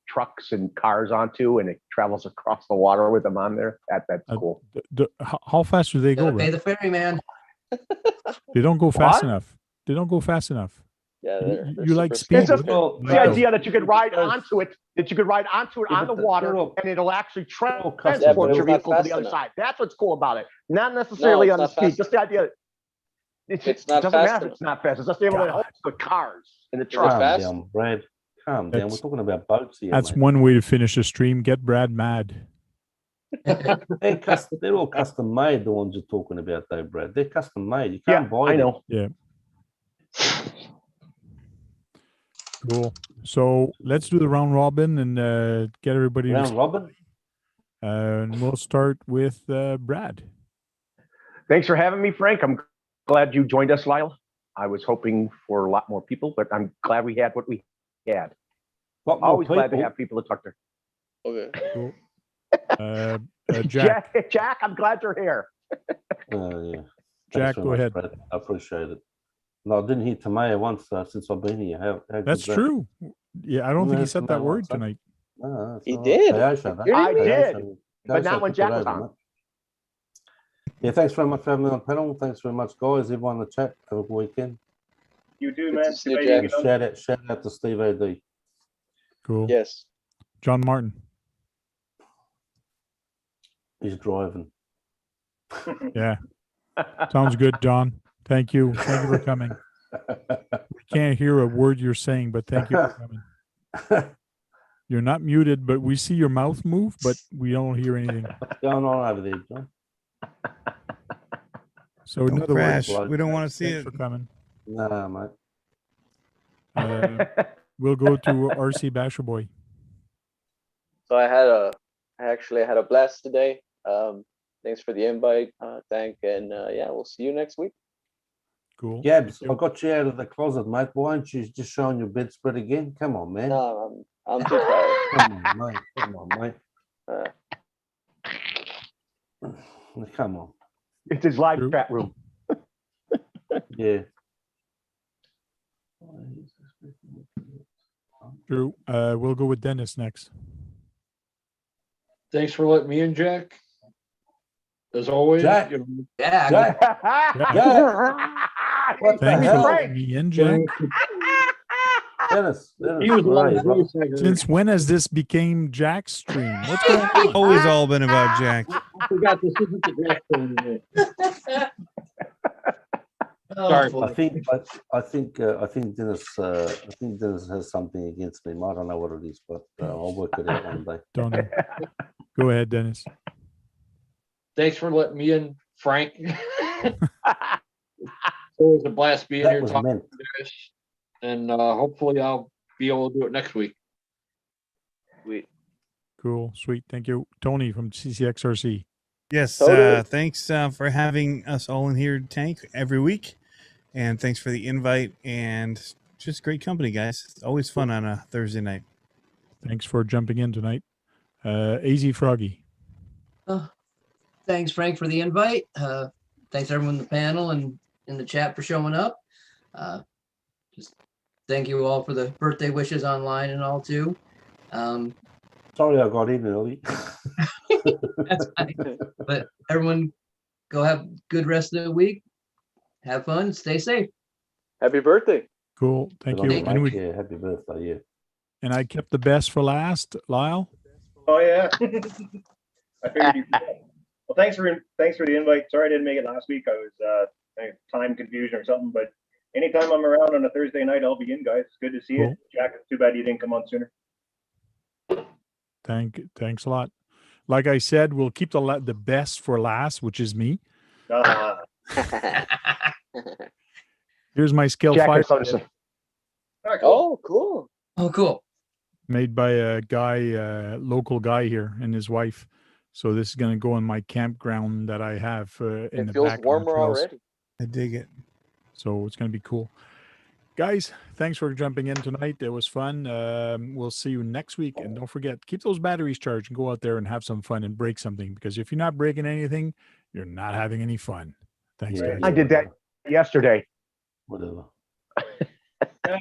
trucks and cars onto, and it travels across the water with them on there. That's Uh, cool. How fast do they go? Gotta pay Brad? the ferryman. They don't go fast What? enough. They don't go fast enough. Yeah, You- they're you like super speed, It's just Well, the Michael. idea that you could ride Because- onto it, Yeah, on the but the- water, they're all- and it'll actually all custom transport built. your It's not vehicle to the fast other enough. side. That's what's cool about it. Not necessarily it's on the not speed, fast just the idea. It's It not doesn't fast matter if enough. it's not fast. It's just able to God. hold the cars and the it trucks. Calm fast? down, Brad. Calm down. We're That's- talking about boats here. That's mate. one way to finish a stream. Get Brad mad. They're all custom made, the ones you're talking about, though, Brad. They're custom made. You Yeah, can't buy I them. know. Yeah. Cool. So let's do the round robin and get everybody. Round robin? And we'll start with Brad. Thanks for having me, Frank. I'm glad you joined us, Lyle. I was hoping for a lot more people, but I'm glad we had what we had. Always glad to have people to talk to. Okay. Cool. Jack. Jack, I'm glad you're here. Yeah. Jack, Thanks very go much, ahead. Brad. I appreciate it. No, I didn't hear Tamaya once since I've been here. How That's good's that? true. Yeah, I don't think he said that Tamaya word once, huh? tonight. No, that's He all right. did. Teosha, You're I kidding me? did, Teosha- but not Teosha when took Jack it was over, on. mate. Yeah, thanks very much for having me on the panel. Thanks very much, guys. Everyone in the chat. Have a good weekend. You too, Good man. to see you, Good idea, Jack. you know? Shout out to Steve AD. Cool. Yes. John Martin. He's driving. Yeah. Sounds good, John. Thank you. Thank you for coming. We can't hear a word you're saying, but thank you for coming. You're not muted, but we see your mouth move, but we don't hear anything. What's going on over there, John? So in Don't other crash. words, We don't want to see thanks it. for coming. Nah, mate. We'll go to RC Basher Boy. So I actually had a blast today. Thanks for the invite, and yeah, we'll see you next week. Cool. Gabs, I got you out of the closet, mate. Why aren't you just showing your bedspread again? Come on, man. No, I'm too tired. Come on, mate. Come on, mate. Come on. It's his live True. chat room. Yeah. Drew, we'll go with Dennis next. Thanks for letting me in, Jack. As always. Jack. you know, Yeah. What the Thanks hell? for letting me in, Jack. Dennis, he was where are you, on brother? Since when has this became Jack's stream? What's going on? Always all been about Jack. I forgot this isn't the Jack thing anymore. Oh, Sorry. I think Dennis has something against me. I don't know what it is, but I'll work it out one day. Don't know. Go ahead, Dennis. Thanks for letting me in, Frank. It was a blast being That here was talking meant. to you guys. And hopefully I'll be able to do it next week. Sweet. Cool. Sweet. Thank you. Tony from CCXRC. Yes, Totally. thanks for having us all in here, Tank, every week. And thanks for the invite and just great company, guys. It's always fun on a Thursday night. Thanks for jumping in tonight. AZ Froggy. Thanks, Frank, for the invite. Thanks everyone in the panel and in the chat for showing up. Just thank you all for the birthday wishes online and all too. Sorry I got in early. That's fine. But everyone go have a good rest of the week. Have fun. Stay safe. Happy birthday. Cool. Thank Good on you. you, And, mate. Yeah, happy birthday, yeah. and I kept the best for last, Lyle. Oh, yeah. I figured you. Well, thanks for the invite. Sorry I didn't make it last week. I was time confusion or something, but anytime I'm around on a Thursday night, I'll be in, guys. It's good to see Cool. you. Jack, it's too bad you didn't come on sooner. Thanks a lot. Like I said, we'll keep the best for last, which is me. Here's my scale Jack 5 is Hudson. Oh, cool. Oh, cool. made by a guy, local guy here, and his wife. So this is going to go in my campground that I have in It the feels back. of the warmer trails. already. I dig it. So it's going to be cool. Guys, thanks for jumping in tonight. It was fun. We'll see you next week. And don't forget, keep those batteries charged and go out there and have some fun and break something. Because if you're not breaking anything, you're not having any fun. Thanks, Yeah, guys. I did that yesterday. Whatever.